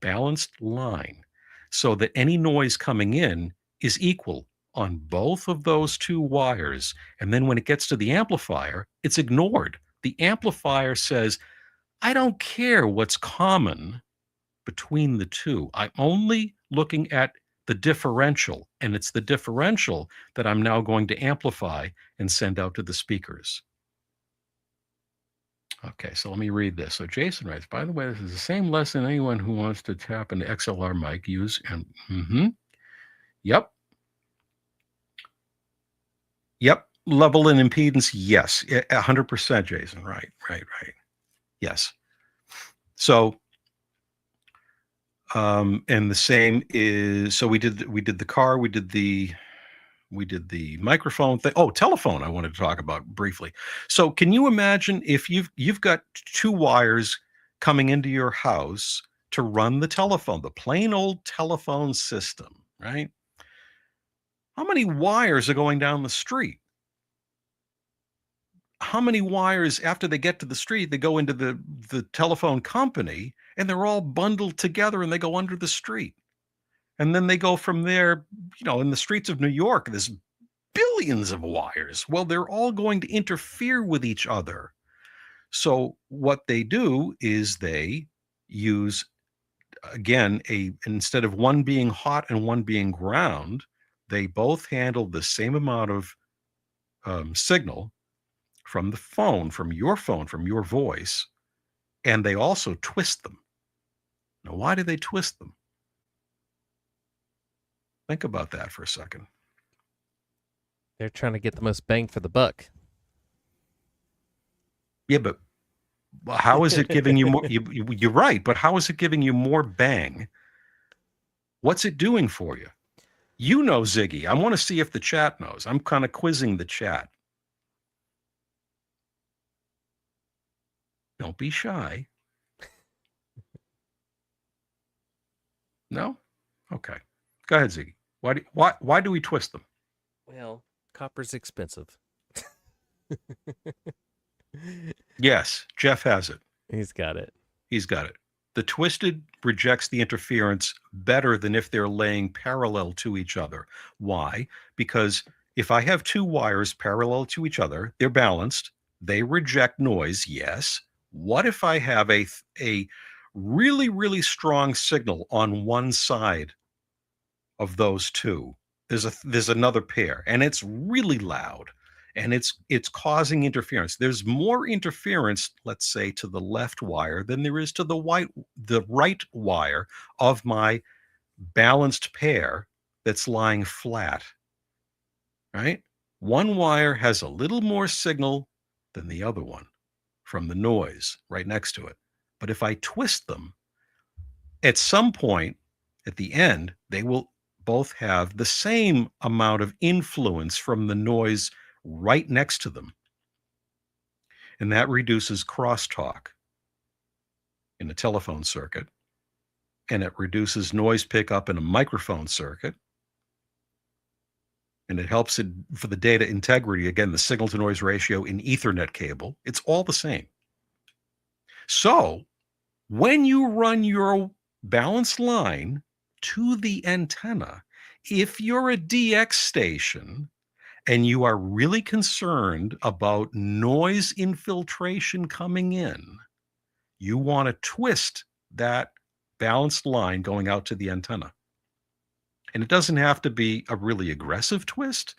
balanced line so that any noise coming in is equal on both of those two wires. And then when it gets to the amplifier, it's ignored. The amplifier says, I don't care what's common between the two. I'm only looking at the differential, and it's the differential that I'm now going to amplify and send out to the speakers. Okay, so let me read this. So Jason writes, by the way, this is the same lesson anyone who wants to tap an XLR mic use. And Yep. Level and impedance. Yes. 100%, Jason. Right. Yes. So And the same is, so we did the car, we did the microphone thing. Oh, telephone I wanted to talk about briefly. So can you imagine if you've got two wires coming into your house to run the telephone, the plain old telephone system, right? How many wires are going down the street? How many wires after they get to the street, they go into the telephone company and they're all bundled together and they go under the street. And then they go from there, in the streets of New York, there's billions of wires. Well, they're all going to interfere with each other. So what they do is they use, again, instead of one being hot and one being ground, they both handle the same amount of signal from the phone, from your voice, and they also twist them. Now, why do they twist them? Think about that for a second. They're trying to get the most bang for the buck. Yeah, but how is it giving you more? You're right, but how is it giving you more bang? What's it doing for you? You know, Ziggy. I want to see if the chat knows. I'm kind of quizzing the chat. Don't be shy. No? Okay. Go ahead, Ziggy. Why do we twist them? Well, copper's expensive. Yes, Jeff has it. He's got it. He's got it. The twisted rejects the interference better than if they're laying parallel to each other. Why? Because if I have two wires parallel to each other, they're balanced. They reject noise, yes. What if I have a really, really strong signal on one side of those two? There's another pair, and it's really loud, and it's causing interference. There's more interference, let's say, to the left wire than there is to the right wire of my balanced pair that's lying flat. Right? One wire has a little more signal than the other one from the noise right next to it. But if I twist them, at some point at the end, they will both have the same amount of influence from the noise right next to them. And that reduces crosstalk in a telephone circuit. And it reduces noise pickup in a microphone circuit. And it helps it for the data integrity, again, the signal to noise ratio in Ethernet cable. It's all the same. So when you run your balanced line to the antenna, if you're a DX station and you are really concerned about noise infiltration coming in, you want to twist that balanced line going out to the antenna. And it doesn't have to be a really aggressive twist,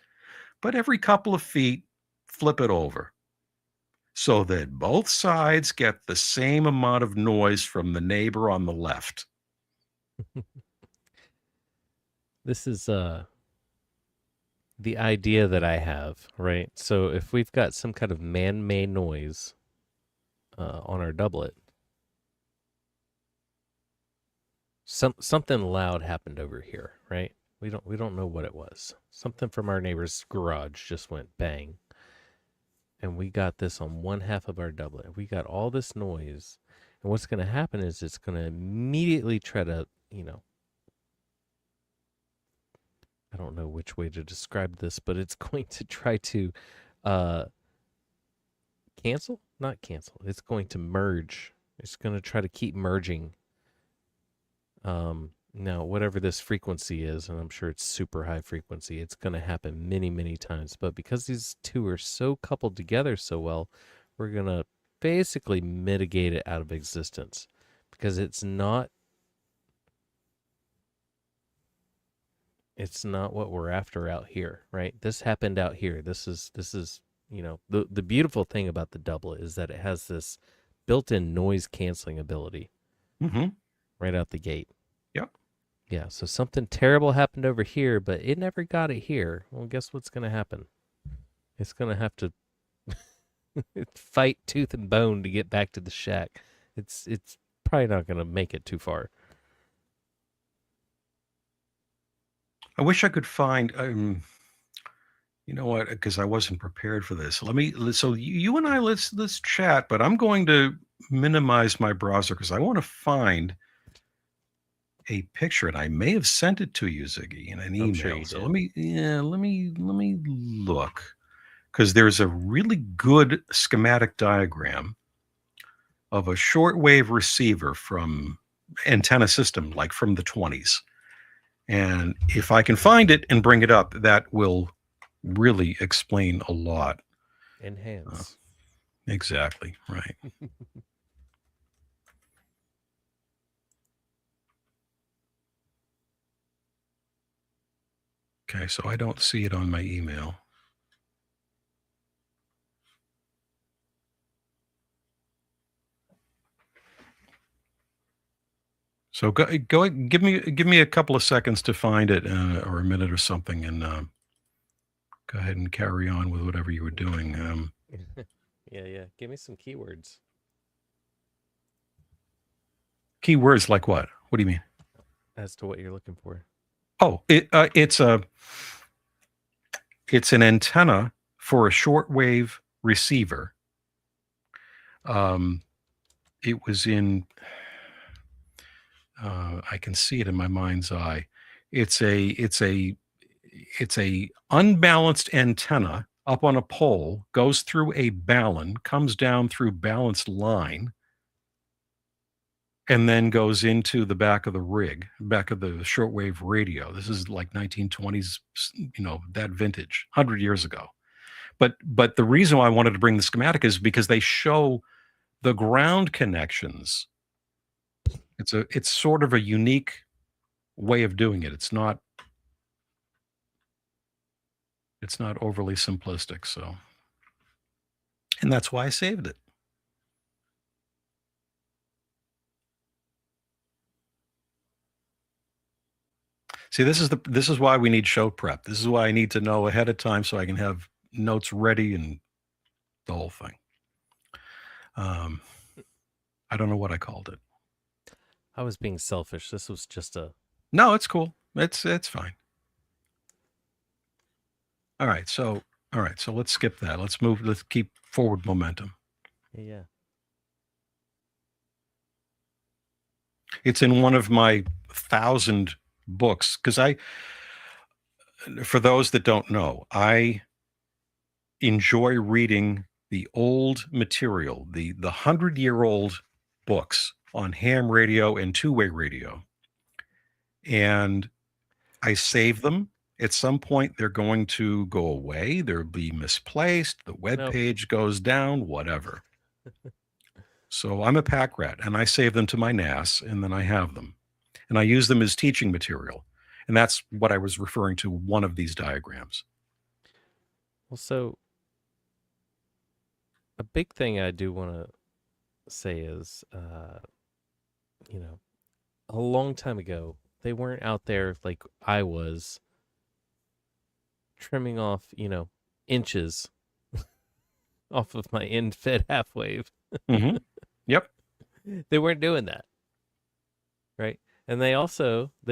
but every couple of feet, flip it over so that both sides get the same amount of noise from the neighbor on the left. This is the idea that I have, right? So if we've got some kind of man-made noise on our doublet, something loud happened over here, right? We don't know what it was. Something from our neighbor's garage just went bang. And we got this on one half of our doublet. We got all this noise. And what's going to happen is it's going to immediately try to, I don't know which way to describe this, but it's going to try to cancel? Not cancel. It's going to merge. It's going to try to keep merging. Now, whatever this frequency is, and I'm sure it's super high frequency, it's going to happen many, many times. But because these two are so coupled together so well, we're going to basically mitigate it out of existence because it's not what we're after out here, right? This happened out here. This is the beautiful thing about the doublet is that it has this built-in noise canceling ability right out the gate. Yep. Yeah, so something terrible happened over here, but it never got it here. Well, guess what's going to happen? It's going to have to fight tooth and bone to get back to the shack. It's probably not going to make it too far. I wish I could find. You know what? Because I wasn't prepared for this. So you and I let's chat. But I'm going to minimize my browser because I want to find a picture, and I may have sent it to you, Ziggy, in an I'm sure email. you So did. let me look, because there's a really good schematic diagram of a shortwave receiver from antenna system, like from the 20s. And if I can find it and bring it up, that will really explain a lot. Uh, Enhance. exactly right. Okay, so I don't see it on my email. So go give me a couple of seconds to find it, or a minute or something, and go ahead and carry on with whatever you were doing. Yeah, yeah. Give me some keywords Keywords like what? What do you mean? as to what you're looking for. Oh, it's an antenna for a shortwave receiver. It was in. I can see it in my mind's eye. It's a unbalanced antenna up on a pole, goes through a balun, comes down through balanced line, and then goes into the back of the rig, back of the shortwave radio. This is like 1920s, that vintage, 100 years ago. But the reason why I wanted to bring the schematic is because they show the ground connections. It's sort of a unique way of doing it. It's not overly simplistic, so, and that's why I saved it. See, this is why we need show prep. This is why I need to know ahead of time so I can have notes ready and the whole thing. I don't know what I called it. I was being selfish. This was just a. No, it's cool. It's fine. All right, so let's skip that. Let's keep forward momentum. Yeah. It's in one of my 1,000 books, because for those that don't know, I enjoy reading the old material, the 100-year-old books on ham radio and two-way radio. And I save them. At some point, they're going to go away. They'll be misplaced. The web Nope. page goes down, whatever. So I'm a pack rat, and I save them to my NAS, and then I have them. And I use them as teaching material. And that's what I was referring to, one of these diagrams. Well, so a big thing I do want to say is, a long time ago, they weren't out there like I was trimming off, inches off of my end fed half wave. Mm-hmm. Yep. They weren't doing that, right? And they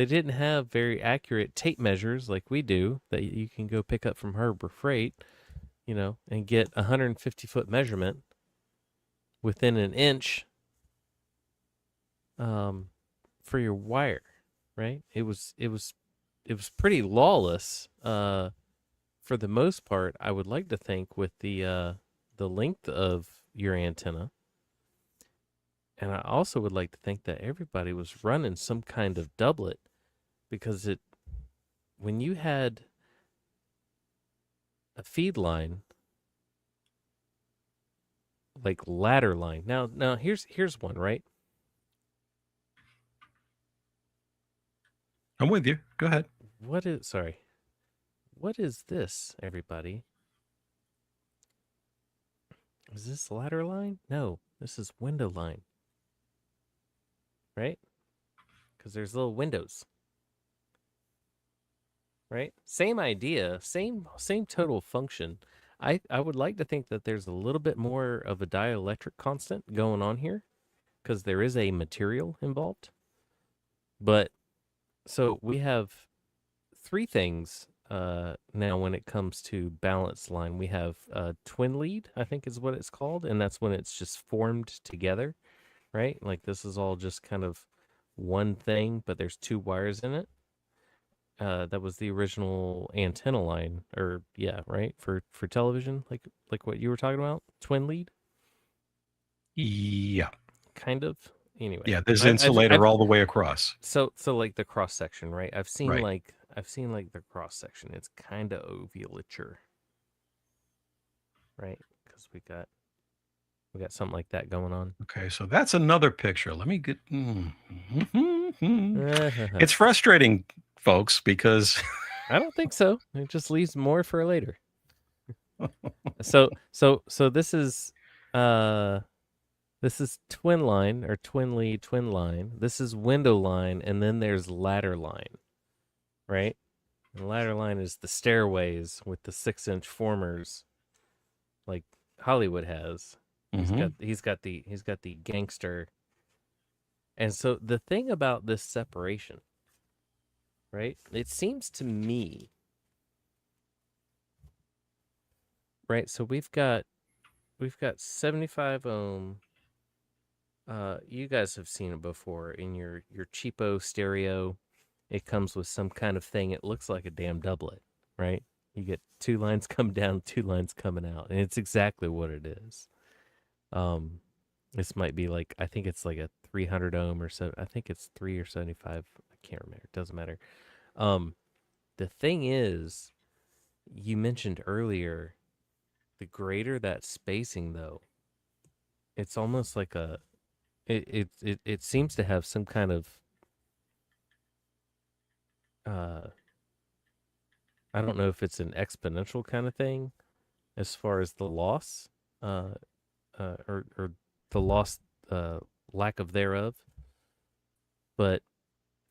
didn't have very accurate tape measures like we do that you can go pick up from Harbor Freight, and get a 150-foot measurement within an inch for your wire, right? It was pretty lawless for the most part. I would like to think with the length of your antenna. And I also would like to think that everybody was running some kind of doublet, because when you had a feed line, like ladder line. Now here's one, right? I'm with you. Go ahead. What is this, everybody? Is this ladder line? No, this is window line. Right? Because there's little windows. Right? Same idea, same total function. I would like to think that there's a little bit more of a dielectric constant going on here, because there is a material involved. But so we have three things now when it comes to balance line. We have twin lead, I think is what it's called, and that's when it's just formed together, right? Like this is all just kind of one thing, but there's two wires in it. That was the original antenna line, or yeah, right, for television, like what you were talking about, twin lead, Yeah. kind of. Anyway, Yeah, there's I've insulator all the way across. so like the cross section, right? Right. I've seen like the cross section. It's kind of ovulature, right? Because we got something like that going on. Okay, so that's another picture. Let me get. It's frustrating, folks, because I don't think so. It just leaves more for later. So this is twin line or twin lead, twin line. This is window line, and then there's ladder line, right? And ladder line is the stairways with the 6-inch formers, like Hollywood has. He's got the gangster. And so the thing about this separation, right? It seems to me, right? So we've got 75 ohm. You guys have seen it before in your cheapo stereo. It comes with some kind of thing. It looks like a damn doublet, right? You get two lines come down, two lines coming out, and it's exactly what it is. This might be like, I think it's like a 300 ohm or so. I think it's 3 or 75. I can't remember. It doesn't matter. The thing is, you mentioned earlier, the greater that spacing, though, it's almost like it seems to have some kind of I don't know if it's an exponential kind of thing as far as the loss, or the loss, lack of thereof. But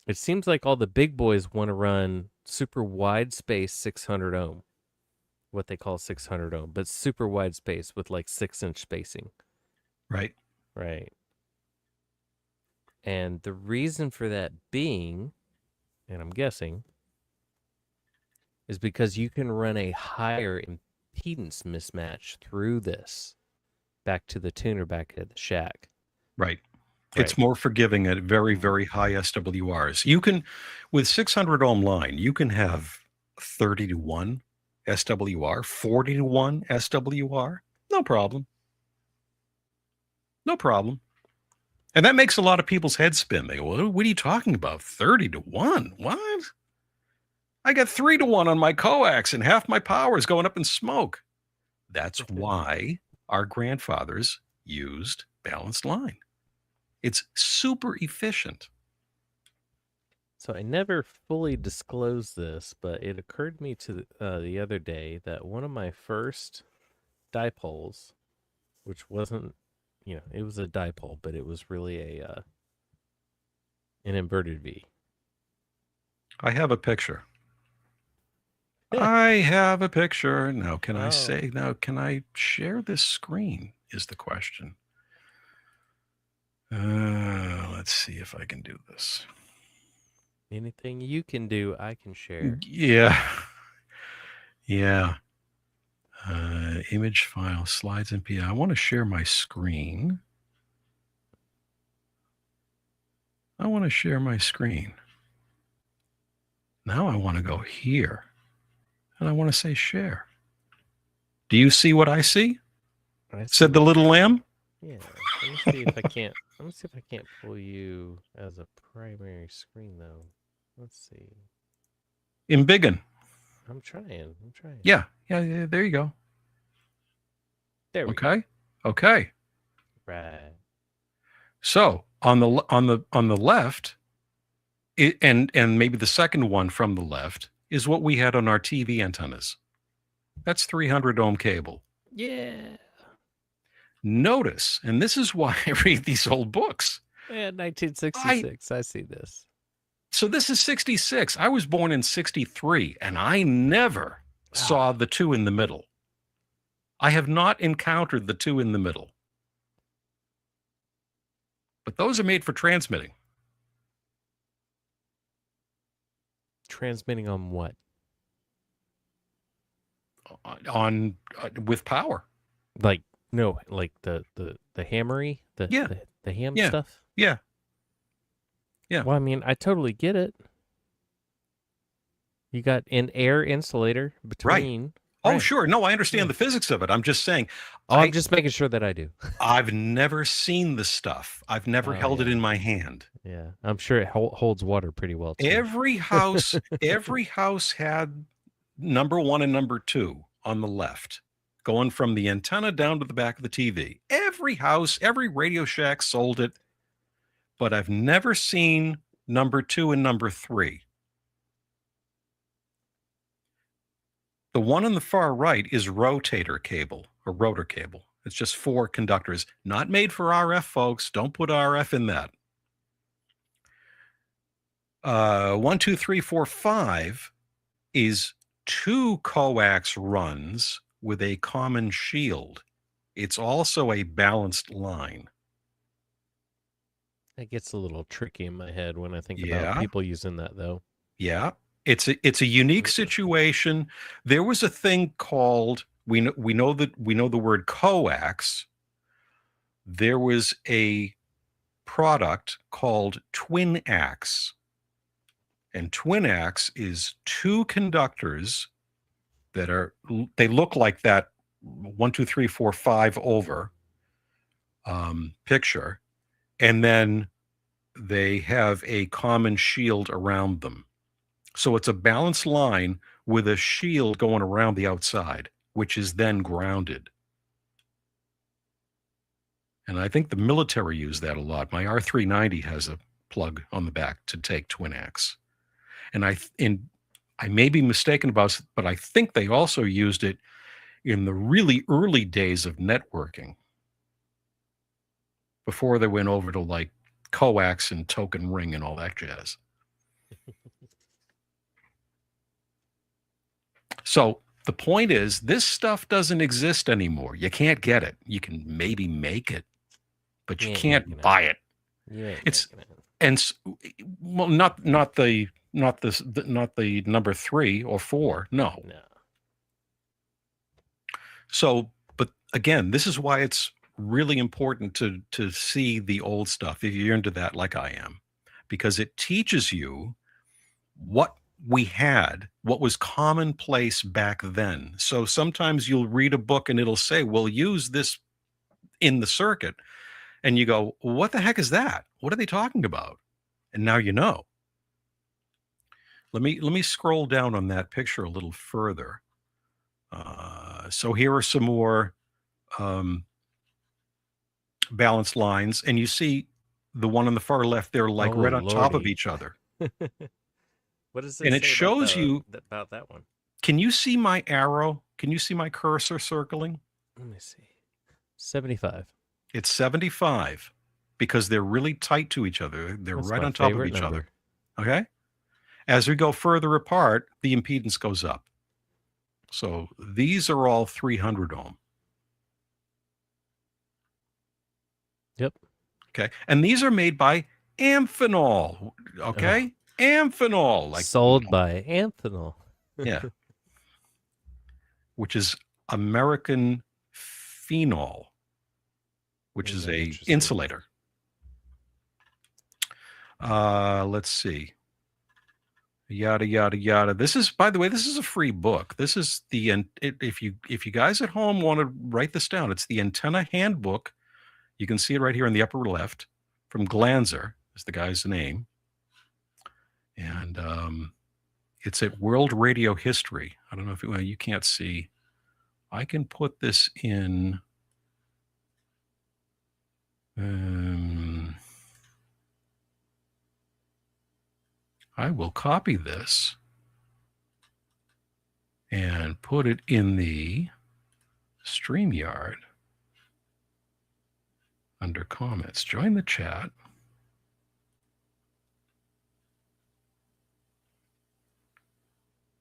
it seems like all the big boys want to run super wide space 600 ohm, what they call 600 ohm, but super wide space with like 6-inch spacing. right. Right. And the reason for that being, and I'm guessing, is because you can run a higher impedance mismatch through this back to the tuner, back at the shack. Right. Right. It's more forgiving at very, very high SWRs. You can, with 600 ohm line, you can have 30 to 1 SWR, 40 to 1 SWR. No problem. No problem. And that makes a lot of people's heads spin. They go, well, what are you talking about? 30 to 1? What? I got 3 to 1 on my coax and half my power is going up in smoke. That's why our grandfathers used balanced line. It's super efficient. So I never fully disclosed this, but it occurred to me the other day that one of my first dipoles, which wasn't, it was a dipole, but it was really an inverted V. I have a picture. I have a picture. Now, can I share this screen is the question. Let's see if I can do this. Anything you can do, I can share. Yeah. Yeah. Image file, slides, and PI. I want to share my screen. I want to share my screen. Now I want to go here. And I want to say share. Do you see what I see? Said the little lamb. Yeah. Let me see if I can't. Let me see if I can't pull you as a primary screen though. Let's see. Embiggen. I'm trying. Yeah. There you go. There we go. Okay. Right. So on the left, and maybe the second one from the left is what we had on our TV antennas. That's 300 ohm cable. Yeah. Notice, and this is why I read these old books. Yeah, 1966. I see this. So this is 66. I was born in 63, and I never saw the two in the middle. I have not encountered the two in the middle. But those are made for transmitting. transmitting on what? On with power. Like no, like the hammery, Yeah. the ham Yeah. stuff. Yeah. Yeah. Well, I mean, I totally get it. You got an air insulator Right. between. Oh, Right. sure. No, I understand Yeah. the physics of it. I'm just saying. Oh, I'm just making sure that I do. I've never seen the stuff. I've never Oh, held it yeah. in my hand. Yeah, I'm sure it holds water pretty well too. Every house had number 1 and number 2 on the left, going from the antenna down to the back of the TV. Every house, every Radio Shack sold it, but I've never seen number 2 and number 3. The one on the far right is rotator cable or rotor cable. It's just 4 conductors, not made for RF, folks. Don't put RF in that. 1, 2, 3, 4, 5 is 2 coax runs with a common shield. It's also a balanced line. It gets a little tricky in my head when I think Yeah. about people using that, though. Yeah. It's a unique situation. There was a thing called, we know the word coax. There was a product called twin ax. And twin ax is 2 conductors that they look like that 1, 2, 3, 4, 5 over picture, and then they have a common shield around them. So it's a balanced line with a shield going around the outside, which is then grounded. And I think the military use that a lot. My R390 has a plug on the back to take twin ax. And I may be mistaken about it, but I think they also used it in the really early days of networking before they went over to like coax and token ring and all that jazz. So the point is, this stuff doesn't exist anymore. You can't get it. You can maybe make it, but you can't buy it. It's and well, not the number 3 or 4. No. So, but again, this is why it's really important to see the old stuff if you're into that like I am, because it teaches you what we had, what was commonplace back then. So sometimes you'll read a book and it'll say, "Well, use this in the circuit." And you go, "What the heck is that? What are they talking about?" And now you know. Let me scroll down on that picture a little further. So here are some more balanced lines, and you see the one on the far left, they're like right on top of each other. What does it and it say shows about that one? Can you see my arrow? Can you see my cursor circling? Let me see. 75. It's 75 because they're really tight to each other. They're right on top of each other. Okay? As we go further apart, the impedance goes up. So these are all 300 ohm. Yep. Okay. And these are made by Amphenol. Okay. Amphenol. Like sold by Amphenol. Yeah. Which is American phenol, which is a insulator. Let's see. Yada yada yada. This is, by the way, this is a free book. This is if you guys at home want to write this down, it's the Antenna Handbook. You can see it right here in the upper left from Glanzer is the guy's name. And it's at World Radio History. I don't know if you can't see. I can put this in. I will copy this and put it in the StreamYard under comments. Join the chat.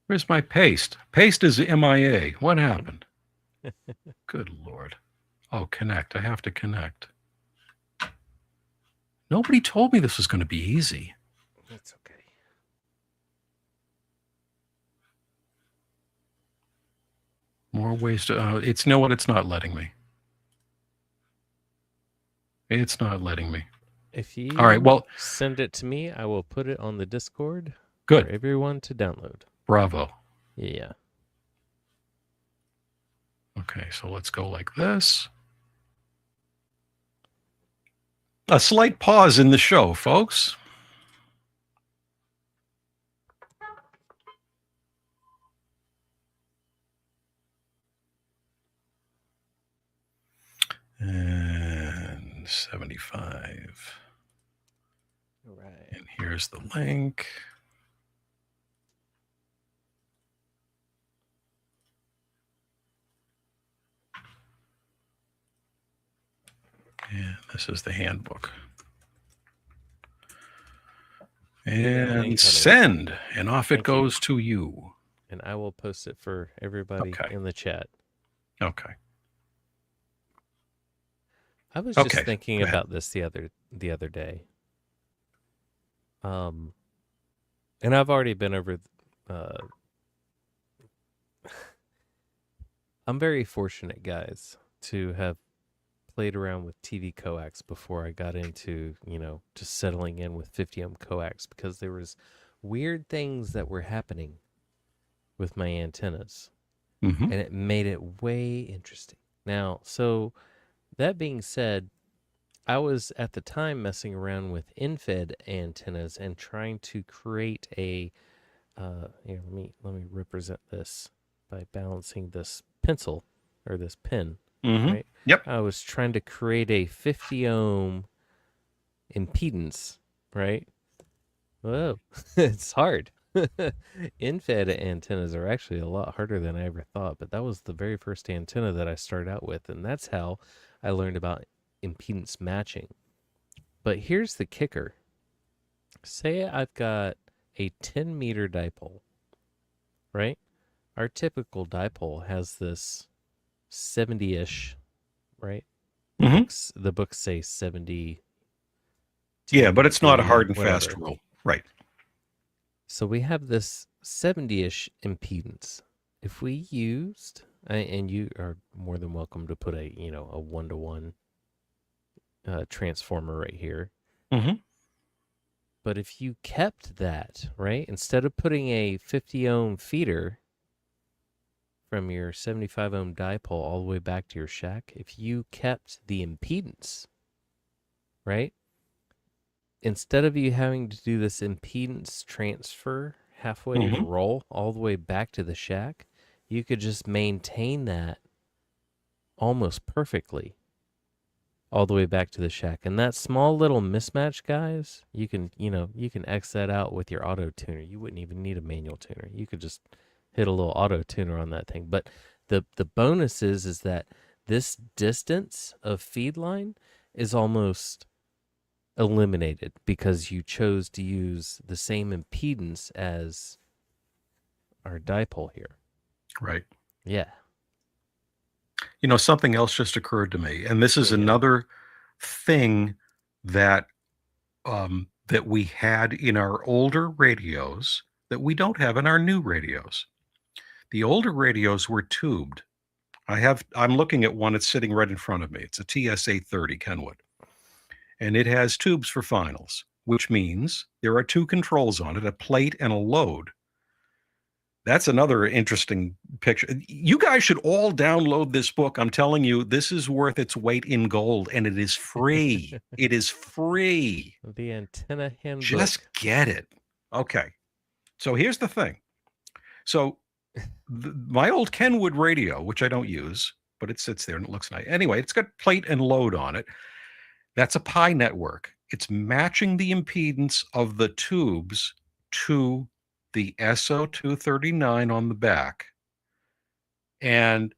Where's my paste? Paste is MIA. What happened? Good Lord. Oh, connect. I have to connect. Nobody told me this was going to be easy. That's okay. more ways to. It's know what? It's not letting me. It's not letting me. If you All right. Well, send it to me, I will put it on the Discord good. for everyone to download. Bravo. Yeah. Okay, so let's go like this. A slight pause in the show, folks. And 75. All right. And here's the link. And this is the handbook. And send. And off it goes to you. And I will post it for everybody in the chat. Okay. I was just thinking about this the other day. And I've already been over. I'm very fortunate, guys, to have played around with TV coax before I got into, just settling in with 50 ohm coax, because there was weird things that were happening with my antennas, and it made it way interesting. Now, so that being said, I was at the time messing around with in-fed antennas and trying to create a here, let me represent this by balancing this pencil or this pen. Right? Yep. I was trying to create a 50 ohm impedance, right? Whoa, it's hard. In-fed antennas are actually a lot harder than I ever thought, but that was the very first antenna that I started out with, and that's how I learned about impedance matching. But here's the kicker. Say I've got a 10-meter dipole, right? Our typical dipole has this 70-ish, right? The books say 70. Yeah, but it's not a hard and fast rule. Right. So we have this 70-ish impedance. If we used, and you are more than welcome to put a 1-to-1 transformer right here. But if you kept that, right, instead of putting a 50 ohm feeder from your 75 ohm dipole all the way back to your shack, if you kept the impedance, right, instead of you having to do this impedance transfer halfway roll all the way back to the shack, you could just maintain that almost perfectly all the way back to the shack. And that small little mismatch, guys, you can X that out with your auto tuner. You wouldn't even need a manual tuner. You could just hit a little auto tuner on that thing. But the bonus is that this distance of feed line is almost eliminated because you chose to use the same impedance as our dipole here. Right. Yeah. Something else just occurred to me, and this is another thing that that we had in our older radios that we don't have in our new radios. The older radios were tubed. I'm looking at one that's sitting right in front of me. It's a TS-830 Kenwood. And it has tubes for finals, which means there are two controls on it, a plate and a load. That's another interesting picture. You guys should all download this book. I'm telling you, this is worth its weight in gold, and it is free. It is free. The antenna handbook. Just get it. Okay. So here's the thing. So my old Kenwood radio, which I don't use, but it sits there and it looks nice. Anyway, it's got plate and load on it. That's a pi network. It's matching the impedance of the tubes to the SO239 on the back. And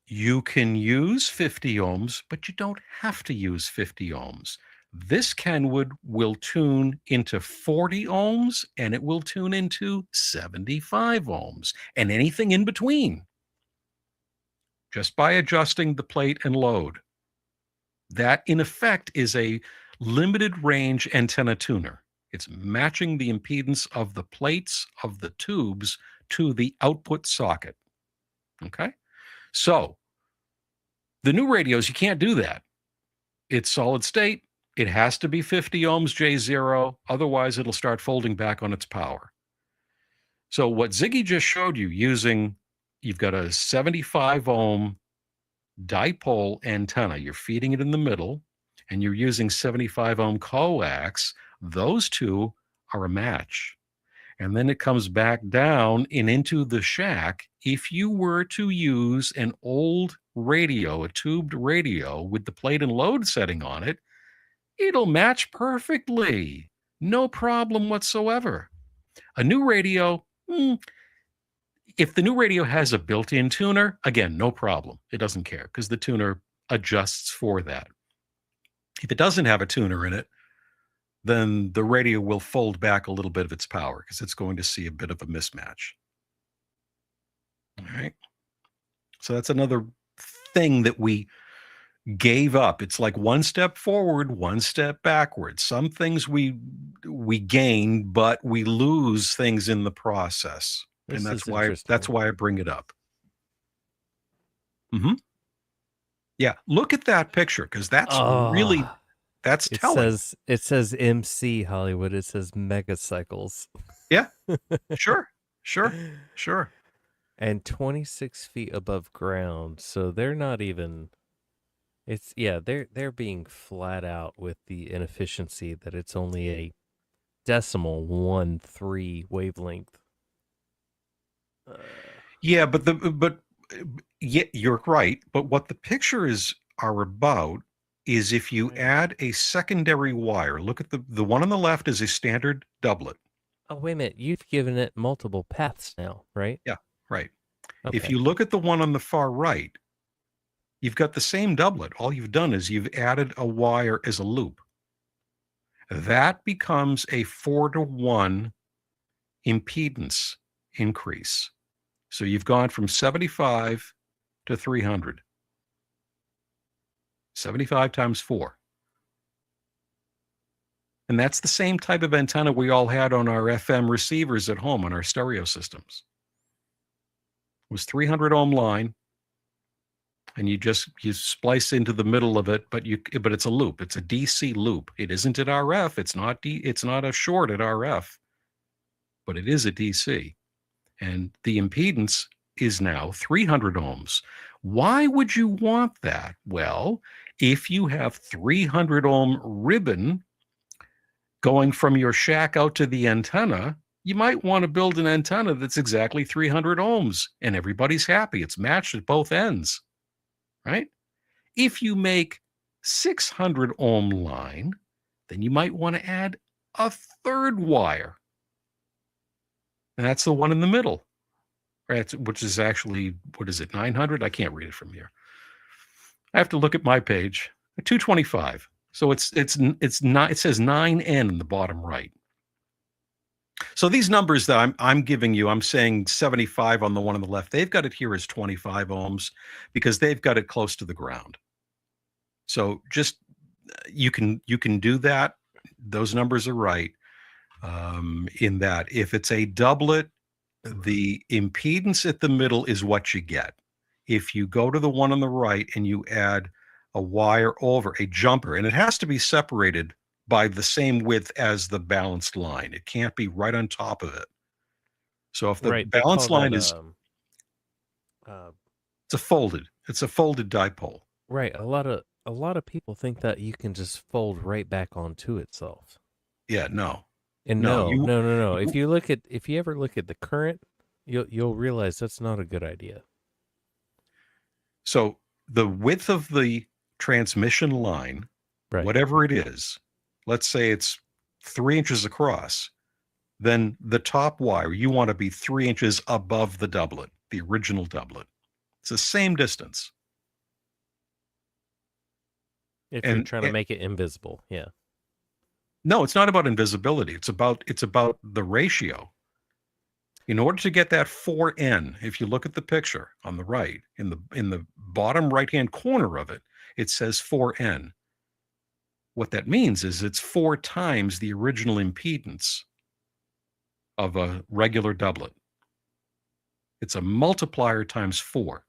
you can use 50 ohms, but you don't have to use 50 ohms. This Kenwood will tune into 40 ohms and it will tune into 75 ohms and anything in between, just by adjusting the plate and load. That, in effect, is a limited range antenna tuner. It's matching the impedance of the plates of the tubes to the output socket. Okay? So the new radios, you can't do that. It's solid state. It has to be 50 ohms J0. Otherwise, it'll start folding back on its power. So what Ziggy just showed you using, you've got a 75 ohm dipole antenna. You're feeding it in the middle, and you're using 75 ohm coax. Those two are a match. And then it comes back down and into the shack. If you were to use an old radio, a tubed radio with the plate and load setting on it, it'll match perfectly. No problem whatsoever. A new radio, if the new radio has a built-in tuner, again, no problem. It doesn't care because the tuner adjusts for that. If it doesn't have a tuner in it, then the radio will fold back a little bit of its power because it's going to see a bit of a mismatch. All right. So that's another thing that we gave up. It's like one step forward, one step backward. Some things we gain, but we lose things in the process. And that's why I bring it up. Yeah, look at that picture because that's really that's telling. It says MC Hollywood. It says megacycles. Yeah, sure. And 26 feet above ground, so they're not even. They're being flat out with the inefficiency that it's only a decimal 1.3 wavelength. Yeah, but you're right. But what the pictures are about is if you add a secondary wire. Look at the one on the left is a standard doublet. Oh, wait a minute. You've given it multiple paths now, right? Yeah, right. Okay. If you look at the one on the far right, you've got the same doublet. All you've done is you've added a wire as a loop. That becomes a 4-to-1 impedance increase. So you've gone from 75 to 300. 75 times 4. And that's the same type of antenna we all had on our FM receivers at home on our stereo systems. It was 300 ohm line, and you splice into the middle of it, but it's a loop. It's a DC loop. It isn't at RF. It's not a short at RF, but it is a DC. And the impedance is now 300 ohms. Why would you want that? Well, if you have 300 ohm ribbon going from your shack out to the antenna, you might want to build an antenna that's exactly 300 ohms and everybody's happy. It's matched at both ends, right? If you make 600 ohm line, then you might want to add a third wire. And that's the one in the middle, right? Which is actually, 900? I can't read it from here. I have to look at my page. 225. So it's not. It says 9N in the bottom right. So these numbers that I'm giving you, I'm saying 75 on the one on the left. They've got it here as 25 ohms because they've got it close to the ground. So just you can do that. Those numbers are right. In that, if it's a doublet, the impedance at the middle is what you get. If you go to the one on the right and you add a wire over a jumper, and it has to be separated by the same width as the balanced line. It can't be right on top of it. So if the balanced line is it's a folded dipole. Right. A lot of people think that you can just fold right back onto itself. Yeah, no. And no. If you ever look at the current, you'll realize that's not a good idea. So the width of the transmission line, whatever it is, let's say it's 3 inches across, then the top wire, you want to be 3 inches above the doublet, the original doublet. It's the same distance. If you're trying to make it invisible, yeah. No, it's not about invisibility. It's about the ratio. In order to get that 4N, if you look at the picture on the right, in the bottom right-hand corner of it, it says 4N. What that means is it's 4 times the original impedance of a regular doublet. It's a multiplier times 4.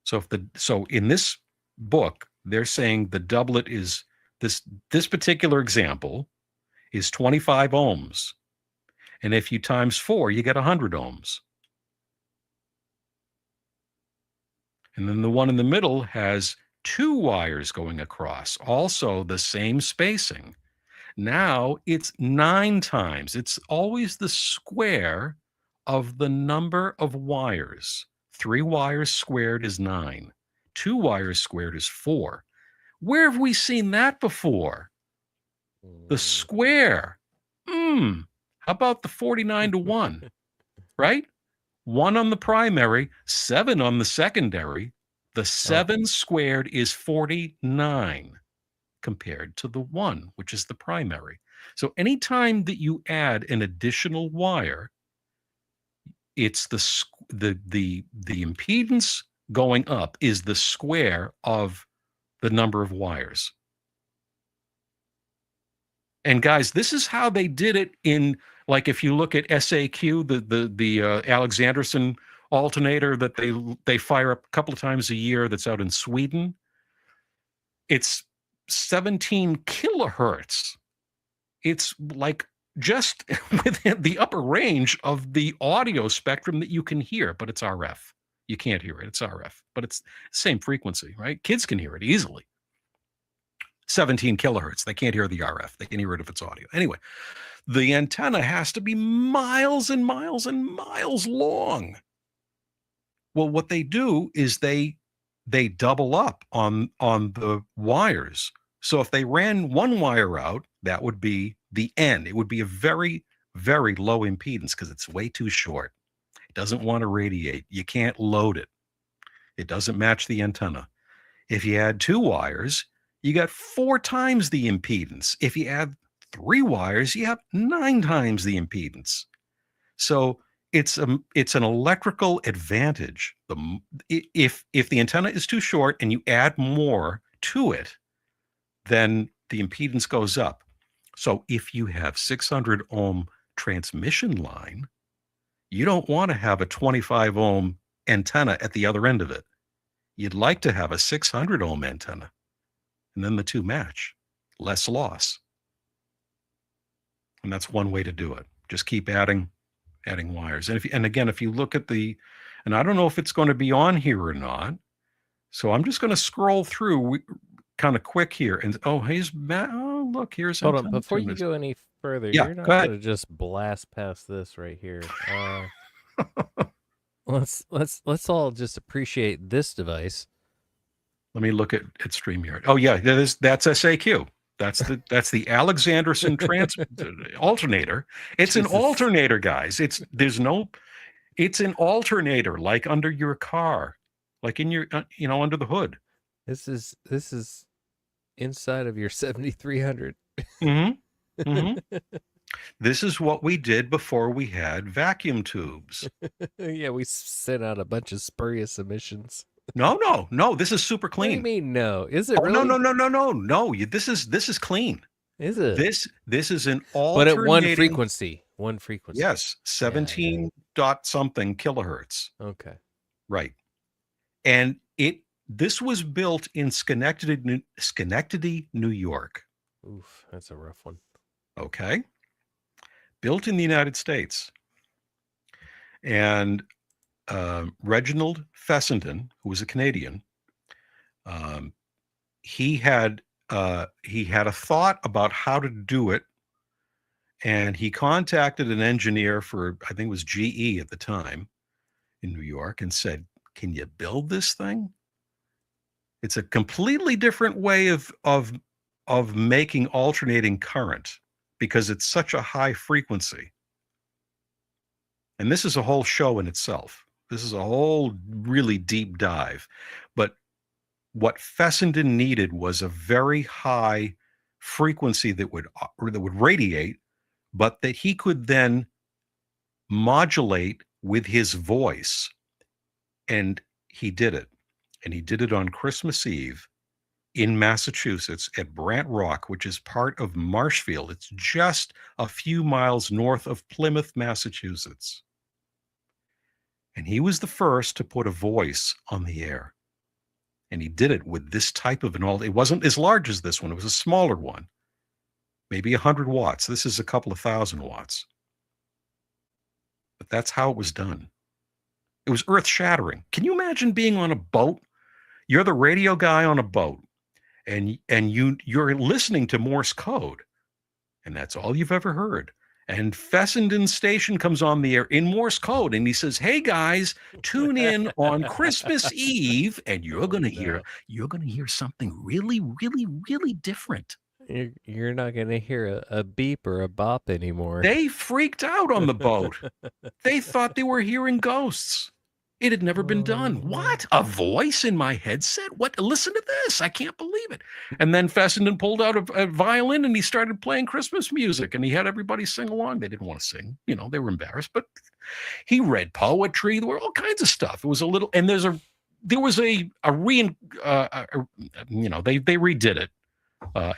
So in this book, they're saying the doublet is this particular example is 25 ohms. And if you times 4, you get 100 ohms. And then the one in the middle has 2 wires going across, also the same spacing. Now it's 9 times. It's always the square of the number of wires. 3 wires squared is 9. 2 wires squared is 4. Where have we seen that before? The square. How about the 49 to 1, right? 1 on the primary, 7 on the secondary. The 7 squared is 49 compared to the 1, which is the primary. So anytime that you add an additional wire, it's the impedance going up is the square of the number of wires. And guys, this is how they did it in, like, if you look at SAQ, the Alexanderson alternator that they fire up a couple of times a year that's out in Sweden. It's 17 kilohertz. It's like just within the upper range of the audio spectrum that you can hear, but it's RF. You can't hear it. It's RF, but it's the same frequency, right? Kids can hear it easily. 17 kilohertz. They can't hear the RF. They can hear it if it's audio. Anyway, the antenna has to be miles and miles and miles long. Well, what they do is they double up on the wires. So if they ran one wire out, that would be the end. It would be a very, very low impedance because it's way too short. It doesn't want to radiate. You can't load it. It doesn't match the antenna. If you add 2 wires, you got 4 times the impedance. If you add 3 wires, you have 9 times the impedance. So it's an electrical advantage. If the antenna is too short and you add more to it, then the impedance goes up. So if you have 600 ohm transmission line, you don't want to have a 25 ohm antenna at the other end of it. You'd like to have a 600 ohm antenna, and then the two match, less loss. And that's one way to do it. Just keep adding wires. And again, if you look at and I don't know if it's going to be on here or not, so I'm just going to scroll through kind of quick here. And here's Matt. Oh, look, here's hold on before you go any further. Yeah, you're not go ahead. going to just blast past this right here. Let's all just appreciate this device. Let me look at StreamYard. Oh yeah, that's SAQ. That's the Alexanderson alternator. It's an alternator, guys. It's an alternator, like under your car, like in your under the hood. This is inside of your 7300. Mm-hmm. Mm-hmm. This is what we did before we had vacuum tubes. Yeah, we sent out a bunch of spurious emissions. No. This is super clean. What do you mean no? Is it really? No. This is clean. Is it? This is an alternating. But at one frequency. Yes, 17 dot something kilohertz. Okay. Right. And this was built in Schenectady, New York. Oof, that's a rough one. Okay. Built in the United States. And Reginald Fessenden, who was a Canadian, he had a thought about how to do it, and he contacted an engineer for, I think it was GE at the time in New York, and said, "Can you build this thing?" It's a completely different way of making alternating current because it's such a high frequency. And this is a whole show in itself. This is a whole really deep dive. But what Fessenden needed was a very high frequency that would radiate, but that he could then modulate with his voice. And he did it. And he did it on Christmas Eve in Massachusetts at Brant Rock, which is part of Marshfield. It's just a few miles north of Plymouth, Massachusetts. And he was the first to put a voice on the air. And he did it with this type of an alt. It wasn't as large as this one. It was a smaller one, maybe 100 watts. This is a couple of thousand watts. But that's how it was done. It was earth shattering. Can you imagine being on a boat? You're the radio guy on a boat, and you're listening to Morse code, and that's all you've ever heard. And Fessenden Station comes on the air in Morse code, and he says, "Hey guys, tune in on Christmas Eve, and you're gonna hear something really, really, really different." You're not gonna hear a beep or a bop anymore. They freaked out on the boat. They thought they were hearing ghosts. It had never been done. What? A voice in my headset? What? Listen to this. I can't believe it. And then Fessenden pulled out a violin and he started playing Christmas music and he had everybody sing along. They didn't want to sing. They were embarrassed, but he read poetry. There were all kinds of stuff. It was a little, and there was they redid it.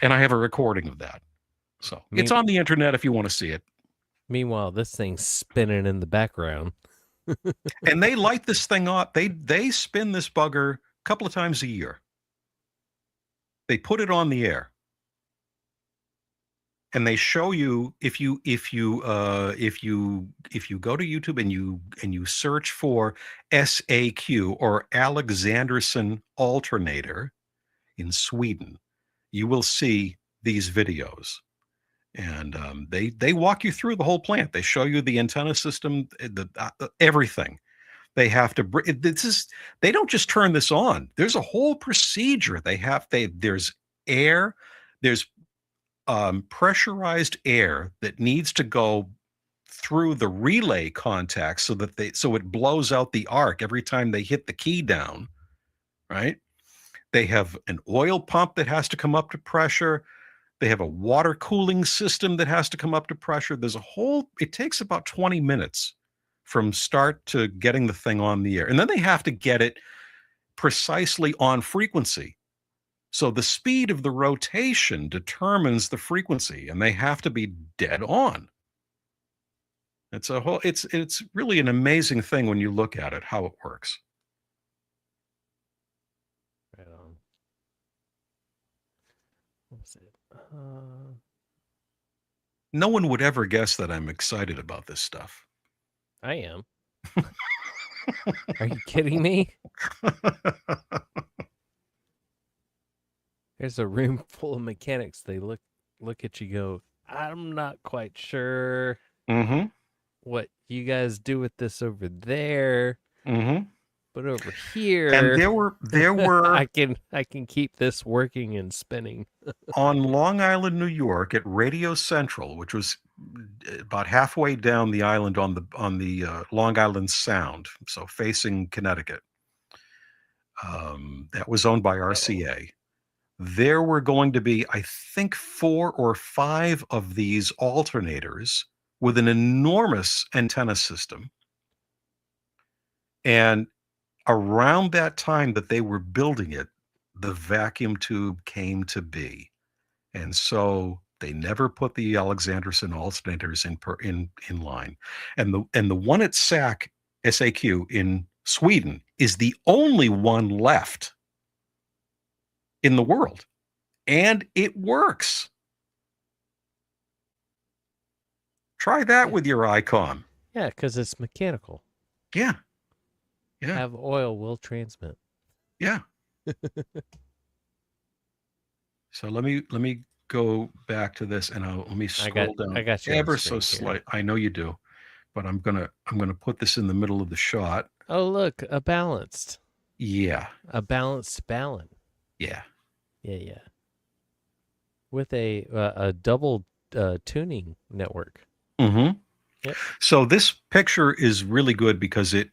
And I have a recording of that. So it's on the internet if you want to see it. Meanwhile, this thing's spinning in the background. And they light this thing up. They spin this bugger a couple of times a year. They put it on the air. And they show you if you go to YouTube and you search for SAQ or Alexanderson alternator in Sweden, you will see these videos. And they walk you through the whole plant. They show you the antenna system, everything. They have to. They don't just turn this on. There's a whole procedure. There's air. There's pressurized air that needs to go through the relay contacts so it blows out the arc every time they hit the key down. Right. They have an oil pump that has to come up to pressure. They have a water cooling system that has to come up to pressure. It takes about 20 minutes from start to getting the thing on the air. And then they have to get it precisely on frequency. So the speed of the rotation determines the frequency, and they have to be dead on. It's really an amazing thing when you look at it, how it works. Right on. What's it? No one would ever guess that I'm excited about this stuff. I am. Are you kidding me? There's a room full of mechanics. They look at you, go, I'm not quite sure what you guys do with this over there. But over here, and there were I can keep this working and spinning. On Long Island, New York, at Radio Central, which was about halfway down the island on the Long Island Sound, so facing Connecticut. That was owned by RCA. There were going to be, I think, 4 or 5 of these alternators with an enormous antenna system. And around that time that they were building it, the vacuum tube came to be. And so they never put the Alexanderson alternators in line. And the one at SAQ in Sweden is the only one left in the world. And it works. Try that with your ICOM. Yeah, because it's mechanical. Yeah. Yeah. Have oil, will transmit. Yeah. So let me go back to this and let me scroll down I got you ever so slight. I know you do, but I'm gonna put this in the middle of the shot. Oh, look, a balanced. Yeah. A balanced balun. Yeah. Yeah. With a double tuning network. Mm-hmm. Yep. So this picture is really good because it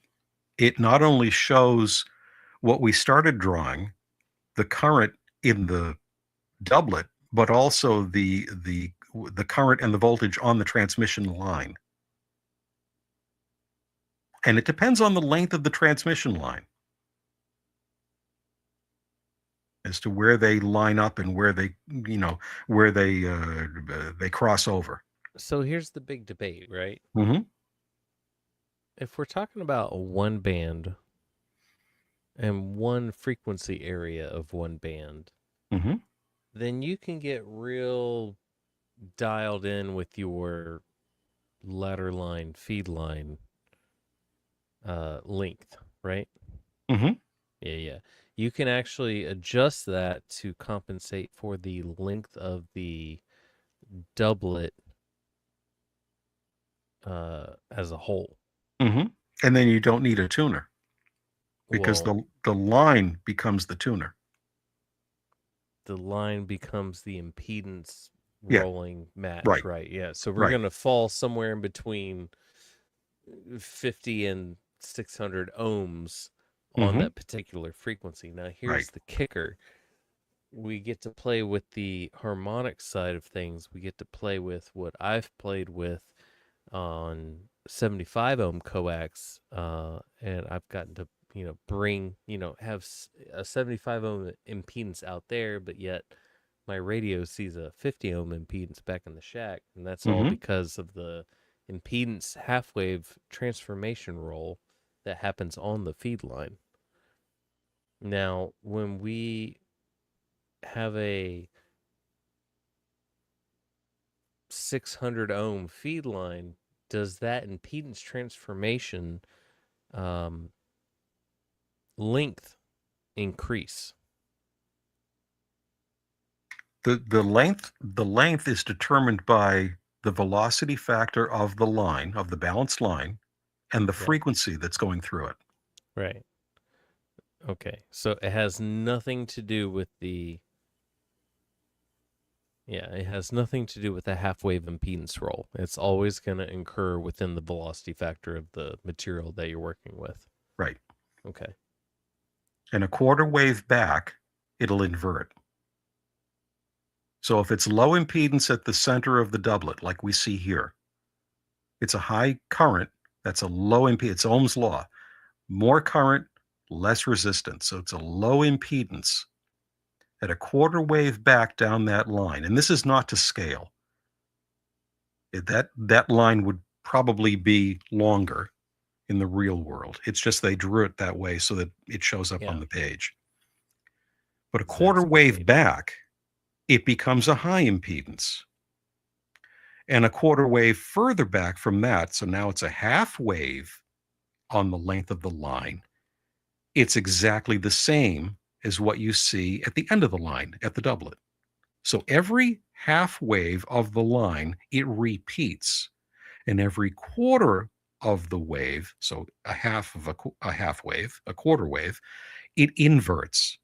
not only shows what we started drawing, the current in the doublet, but also the current and the voltage on the transmission line. And it depends on the length of the transmission line as to where they line up and where they cross over. So here's the big debate, right? Mm-hmm. If we're talking about one band and one frequency area of one band, Mm-hmm. then you can get real dialed in with your ladder line, feed line length, right? Mm-hmm. Yeah, yeah. You can actually adjust that to compensate for the length of the doublet as a whole. Mm-hmm. And then you don't need a tuner because Well, the line becomes the tuner. the line becomes the impedance Yeah. rolling match, Right. right? Yeah. So we're Right. going to fall somewhere in between 50 and 600 ohms on Mm-hmm. that particular frequency. Now, Right. here's the kicker: we get to play with the harmonic side of things. We get to play with what I've played with on 75 ohm coax, and I've gotten to bring have a 75 ohm impedance out there, but yet my radio sees a 50 ohm impedance back in the shack, and that's all Mm-hmm. because of the impedance half wave transformation roll that happens on the feed line. Now, when we have a 600 ohm feed line, does that impedance transformation um, length increase? The length is determined by the velocity factor of the line, of the balanced line, and the Yeah. frequency that's going through it. Right. Okay. So it has nothing to do with the it has nothing to do with the half wave impedance roll. It's always going to incur within the velocity factor of the material that you're working with. Right. Okay. And a quarter wave back, it'll invert. So if it's low impedance at the center of the doublet, like we see here, it's a high current. That's a low impedance. It's Ohm's law. More current, less resistance. So it's a low impedance at a quarter wave back down that line. And this is not to scale. That line would probably be longer in the real world. It's just they drew it that way so that it shows up on Yeah. the page. But a quarter wave Exasperating. back, it becomes a high impedance. And a quarter wave further back from that, so now it's a half wave on the length of the line. It's exactly the same as what you see at the end of the line at the doublet. So every half wave of the line, it repeats. And every quarter of the wave, so a half of a half wave, a quarter wave, it inverts.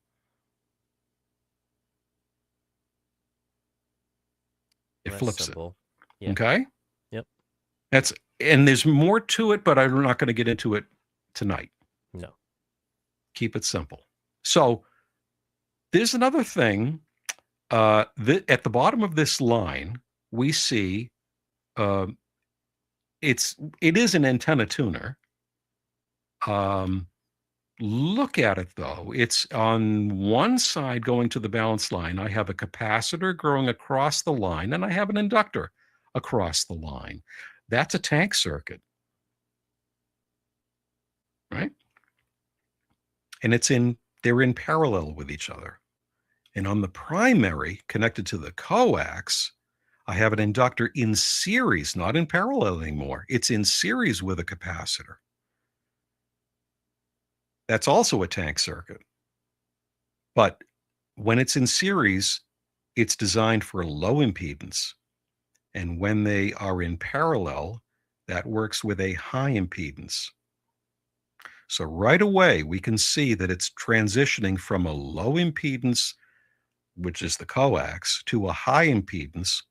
It That's flips it. simple. Yeah. Okay? Yep. That's and there's more to it, but I'm not going to get into it tonight. No. Keep it simple. So there's another thing. At the bottom of this line, we see uh, it is an antenna tuner. Um, Look at it though. It's on one side going to the balance line. I have a capacitor going across the line, and I have an inductor across the line. That's a tank circuit, right? And they're in parallel with each other. And on the primary connected to the coax, I have an inductor in series, not in parallel anymore. It's in series with a capacitor. That's also a tank circuit. But when it's in series, it's designed for low impedance. And when they are in parallel, that works with a high impedance. So right away, we can see that it's transitioning from a low impedance, which is the coax, to a high impedance,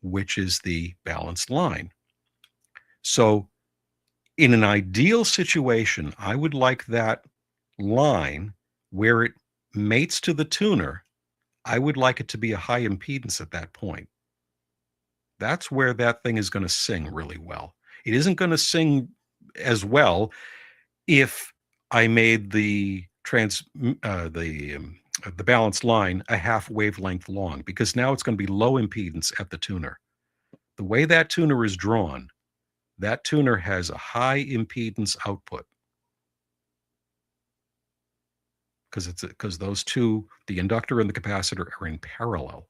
which is the balanced line. So in an ideal situation, I would like that line where it mates to the tuner. I would like it to be a high impedance at that point. That's where that thing is going to sing really well. It isn't going to sing as well if I made the balanced line a half wavelength long, because now it's going to be low impedance at the tuner. The way that tuner is drawn, that tuner has a high impedance output. because those two, the inductor and the capacitor, are in parallel.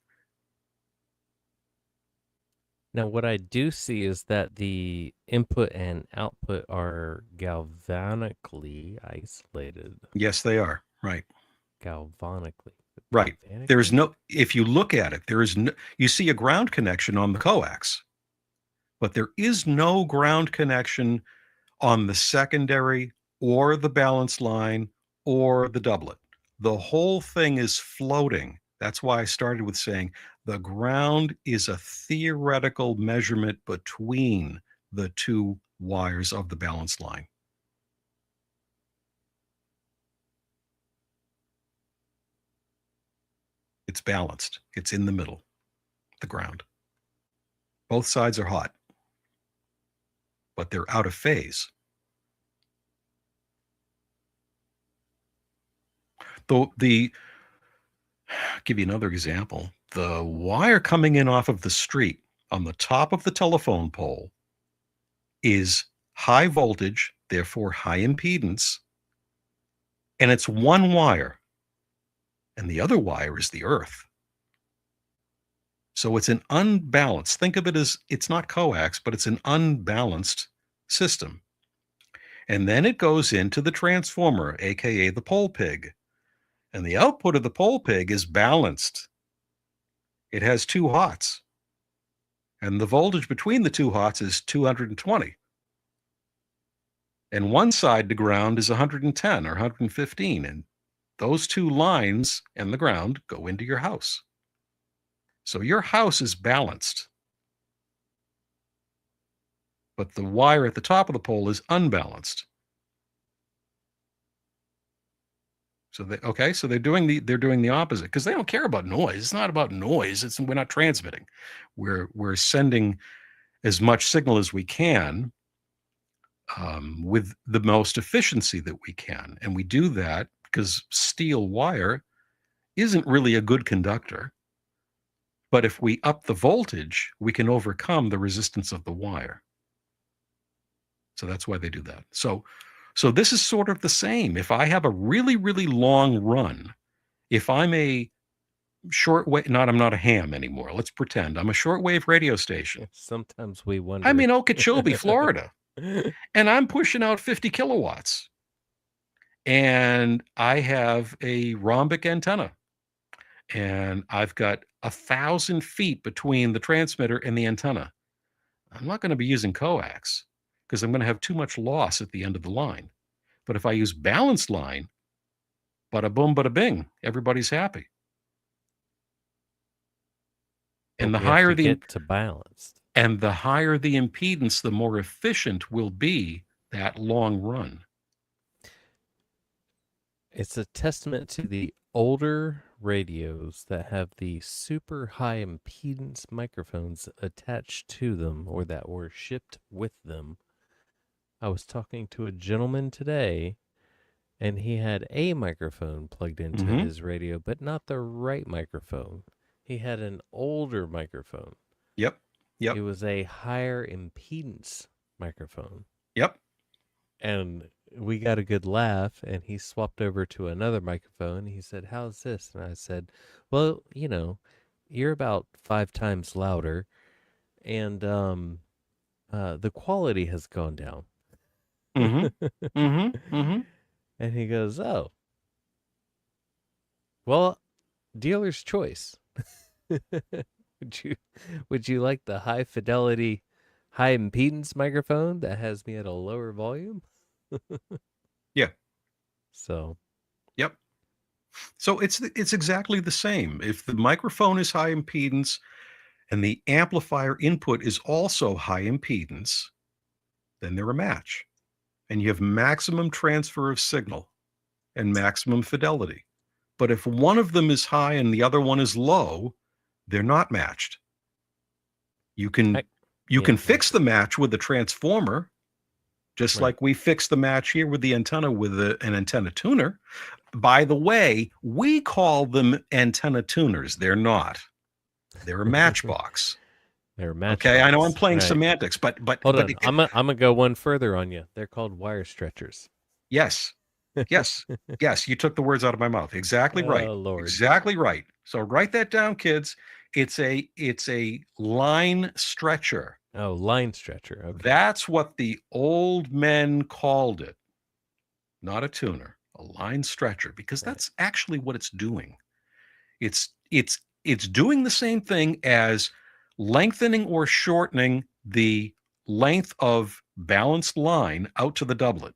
Now, what I do see is that the input and output are galvanically isolated. Yes, they are. Right. Galvanically. Right. There's Galvanically? no, if you look at it, there is no, you see a ground connection on the coax, but there is no ground connection on the secondary or the balance line or the doublet. The whole thing is floating. That's why I started with saying the ground is a theoretical measurement between the two wires of the balance line. It's balanced. It's in the middle, the ground. Both sides are hot, but they're out of phase. I'll give you another example. The wire coming in off of the street on the top of the telephone pole is high voltage, therefore high impedance, and it's one wire, and the other wire is the earth. So it's an unbalanced, think of it as, it's not coax, but it's an unbalanced system. And then it goes into the transformer, aka the pole pig. And the output of the pole pig is balanced. It has two hots. And the voltage between the two hots is 220. And one side to ground is 110 or 115. And those two lines and the ground go into your house. So your house is balanced. But the wire at the top of the pole is unbalanced. So they're doing the opposite, because they don't care about noise. It's not about noise. We're not transmitting. We're sending as much signal as we can with the most efficiency that we can, and we do that because steel wire isn't really a good conductor. But if we up the voltage, we can overcome the resistance of the wire. So that's why they do that. So this is sort of the same. If I have a really, really long run, if I'm a shortwave, I'm not a ham anymore. Let's pretend I'm a shortwave radio station. Sometimes we wonder. I'm in Okeechobee, Florida, and I'm pushing out 50 kilowatts. And I have a rhombic antenna. And I've got 1,000 feet between the transmitter and the antenna. I'm not going to be using coax because I'm going to have too much loss at the end of the line. But if I use balanced line, bada boom, bada bing, everybody's happy. And the higher the get to balanced, and the higher the impedance, the more efficient will be that long run. It's a testament to the older radios that have the super high impedance microphones attached to them or that were shipped with them. I was talking to a gentleman today, and he had a microphone plugged into his radio, but not the right microphone. He had an older microphone. Yep. It was a higher impedance microphone. Yep. And we got a good laugh, and he swapped over to another microphone. He said, "How's this?" And I said, "Well, you're about 5 times louder, and the quality has gone down." And he goes, "Oh, well, dealer's choice." Would you like the high fidelity, high impedance microphone that has me at a lower volume? Yeah. So. Yep. So it's exactly the same. If the microphone is high impedance and the amplifier input is also high impedance, then they're a match. And you have maximum transfer of signal and maximum fidelity. But if one of them is high and the other one is low, they're not matched. You can fix the match with the transformer, just like we fixed the match here with the antenna with an antenna tuner. By the way, we call them antenna tuners. They're not. They're a matchbox. They're matchbox. Okay, I know I'm playing semantics, but hold on. I'm gonna go one further on you. They're called wire stretchers. Yes. Yes. Yes, you took the words out of my mouth. Exactly right. Oh Lord. Exactly right. So write that down, kids. It's a line stretcher. Oh, line stretcher. Okay. That's what the old men called it. Not a tuner, a line stretcher, because Right. that's actually what it's doing. It's doing the same thing as lengthening or shortening the length of balanced line out to the doublet.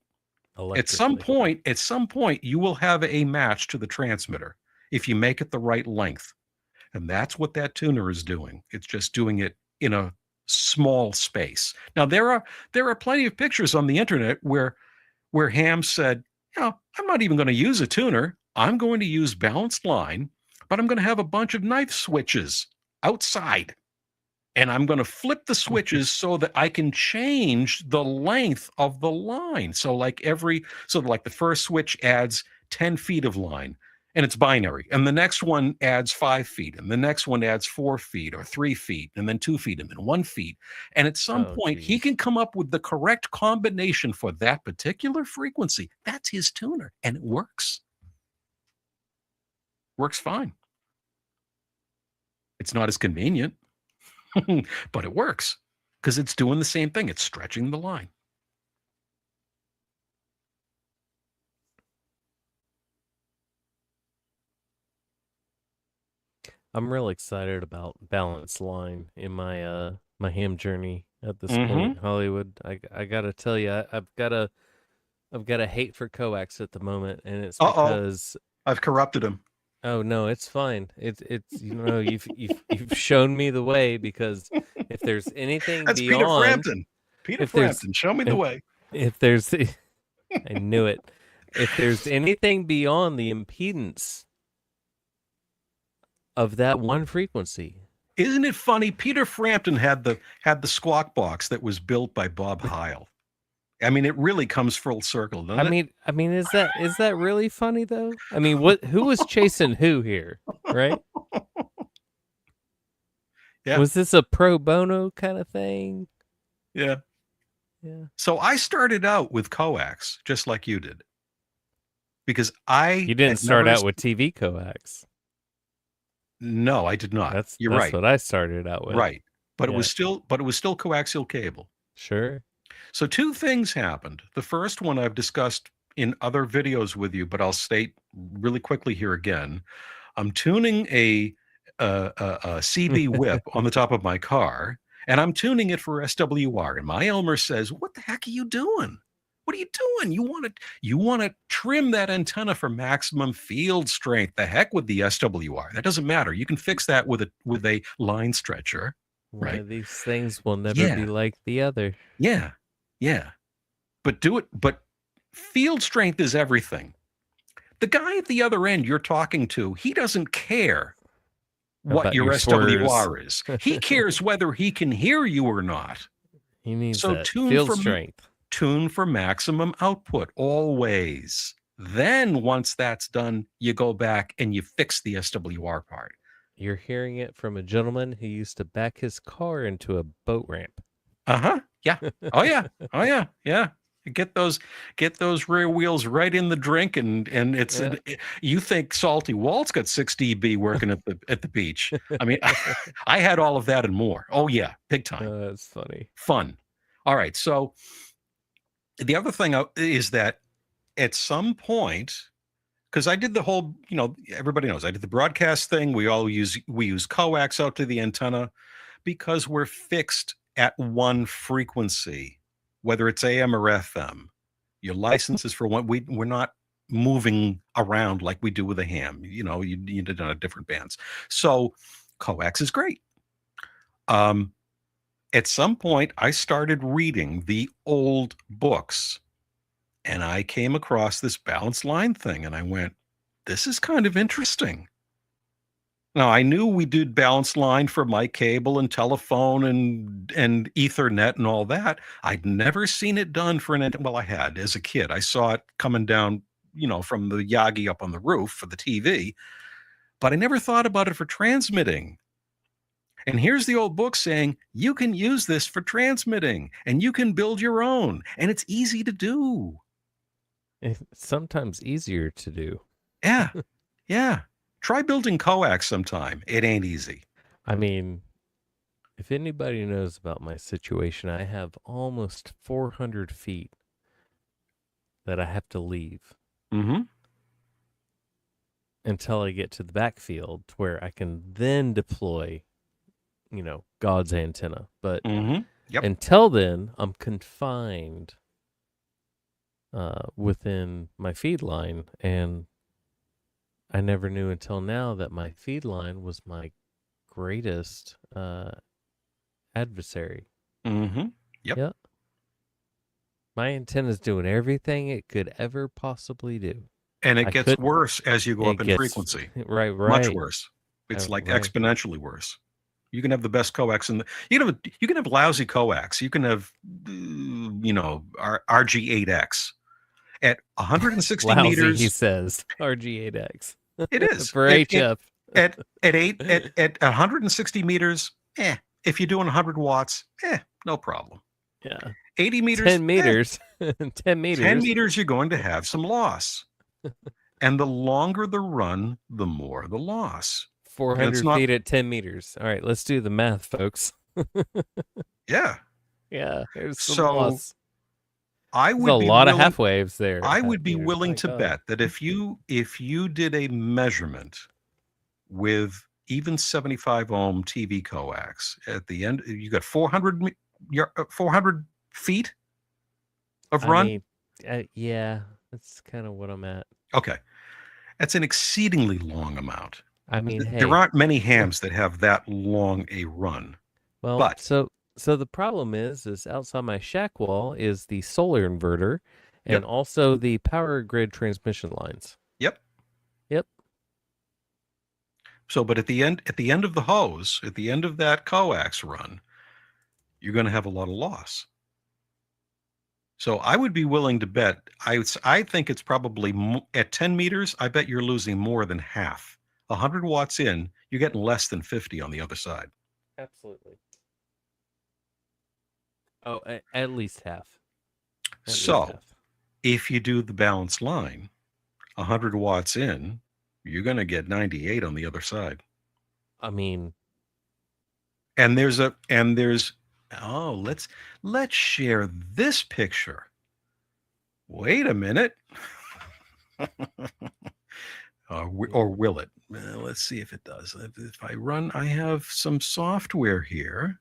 Electrically. At some point, you will have a match to the transmitter if you make it the right length. And that's what that tuner is doing. It's just doing it in a small space. Now there are plenty of pictures on the internet where Ham said, I'm not even going to use a tuner. I'm going to use balanced line, but I'm going to have a bunch of knife switches outside. And I'm going to flip the switches so that I can change the length of the line. So like the first switch adds 10 feet of line and it's binary. And the next one adds 5 feet. And the next one adds 4 feet or 3 feet and then 2 feet and then 1 feet. And at some point, he can come up with the correct combination for that particular frequency. That's his tuner. And it works. Works fine. It's not as convenient. But it works because it's doing the same thing. It's stretching the line. I'm real excited about balanced line in my my ham journey at this Mm-hmm. point, Hollywood. I gotta tell you, I've got a hate for coax at the moment, and it's because I've corrupted him. Oh no, it's fine. It's you've shown me the way, because if there's anything That's beyond Peter Frampton. Peter Frampton, show me the way. If there's I knew it. If there's anything beyond the impedance of that one frequency. Isn't it funny? Peter Frampton had the squawk box that was built by Bob Heil. I mean, it really comes full circle, doesn't it? I mean, is that really funny though? I mean, who was chasing who here, right? Yeah. Was this a pro bono kind of thing? Yeah. Yeah. So I started out with coax, just like you did. Because You didn't start out with TV coax. No, I did not. That's right. what I started out with. Right. But it was still coaxial cable. Sure. So two things happened. The first one I've discussed in other videos with you, but I'll state really quickly here again. I'm tuning a CB whip on the top of my car, and I'm tuning it for SWR. And my Elmer says, "What the heck are you doing? What are you doing? You want to trim that antenna for maximum field strength. The heck with the SWR. That doesn't matter. You can fix that with a line stretcher." One right? of these things will never be like the other. Yeah. Yeah. But field strength is everything. The guy at the other end you're talking to, he doesn't care what your SWR is. He cares whether he can hear you or not. He needs that field strength. Tune for maximum output always. Then once that's done, you go back and you fix the SWR part. You're hearing it from a gentleman who used to back his car into a boat ramp. Uh-huh. Yeah. Oh yeah. Oh yeah. Yeah. Get those rear wheels right in the drink, and it's you think Salty Walt's got 6 dB working at the beach. I mean, I had all of that and more. Oh yeah, big time. That's funny. Fun. All right. So the other thing is that at some point, because I did the whole, everybody knows I did the broadcast thing. We use coax out to the antenna because we're fixed at one frequency, whether it's AM or FM. Your license is for one. We're not moving around like we do with a ham. You did it on different bands. So coax is great. At some point, I started reading the old books, and I came across this balanced line thing, and I went, this is kind of interesting. Now, I knew we did balanced line for my cable and telephone and Ethernet and all that. I'd never seen it done for well, I had as a kid. I saw it coming down, from the Yagi up on the roof for the TV, but I never thought about it for transmitting. And here's the old book saying, you can use this for transmitting and you can build your own and it's easy to do. It's sometimes easier to do. Yeah. Yeah. Try building coax sometime. It ain't easy. I mean, if anybody knows about my situation, I have almost 400 feet that I have to leave Mm-hmm. until I get to the backfield where I can then deploy, God's antenna. But Mm-hmm. Yep. until then, I'm confined within my feed line. And I never knew until now that my feed line was my greatest adversary. Mm-hmm. Yep. Yep. My antenna's doing everything it could ever possibly do. And it I gets could, worse as you go it up in gets, frequency. right, Much right, worse. It's like right. exponentially worse. You can have the best coax you can have lousy coax. You can have RG8X at 160 Lousy, he meters. says. RG8X It is. for It HF. at 160 meters, if you're doing 100 watts, no problem. Yeah. 80 meters, 10 meters. 10 10 meters. meters, you're going to have some loss. And the longer the run, the more the loss. And it's 400 not, feet at 10 meters. All right, let's do the math, folks. yeah. Yeah, there's some So loss. I There's a would be lot of willing, half waves there. I Half would be meters. willing My to God. bet that if you did a measurement with even 75 ohm TV coax at the end, you got 400 feet of I run. mean, yeah, that's kind of what I'm at. Okay. That's an exceedingly long amount. I mean, There hey, aren't many hams that have that long a run. well, But so the problem is outside my shack wall is the solar inverter and yep, also the power grid transmission lines. yep. Yep. So, but at the end of the hose, at the end of that coax run, you're going to have a lot of loss. So I would be willing to bet. I think it's probably at 10 meters. I bet you're losing more than half. 100 watts in, you're getting less than 50 on the other side. Absolutely. Oh, at least half. At least So half. if you do the balanced line, 100 watts in, you're going to get 98 on the other side. I mean, And let's share this picture. Wait a minute. Or will it? Let's see if it does. If I have some software here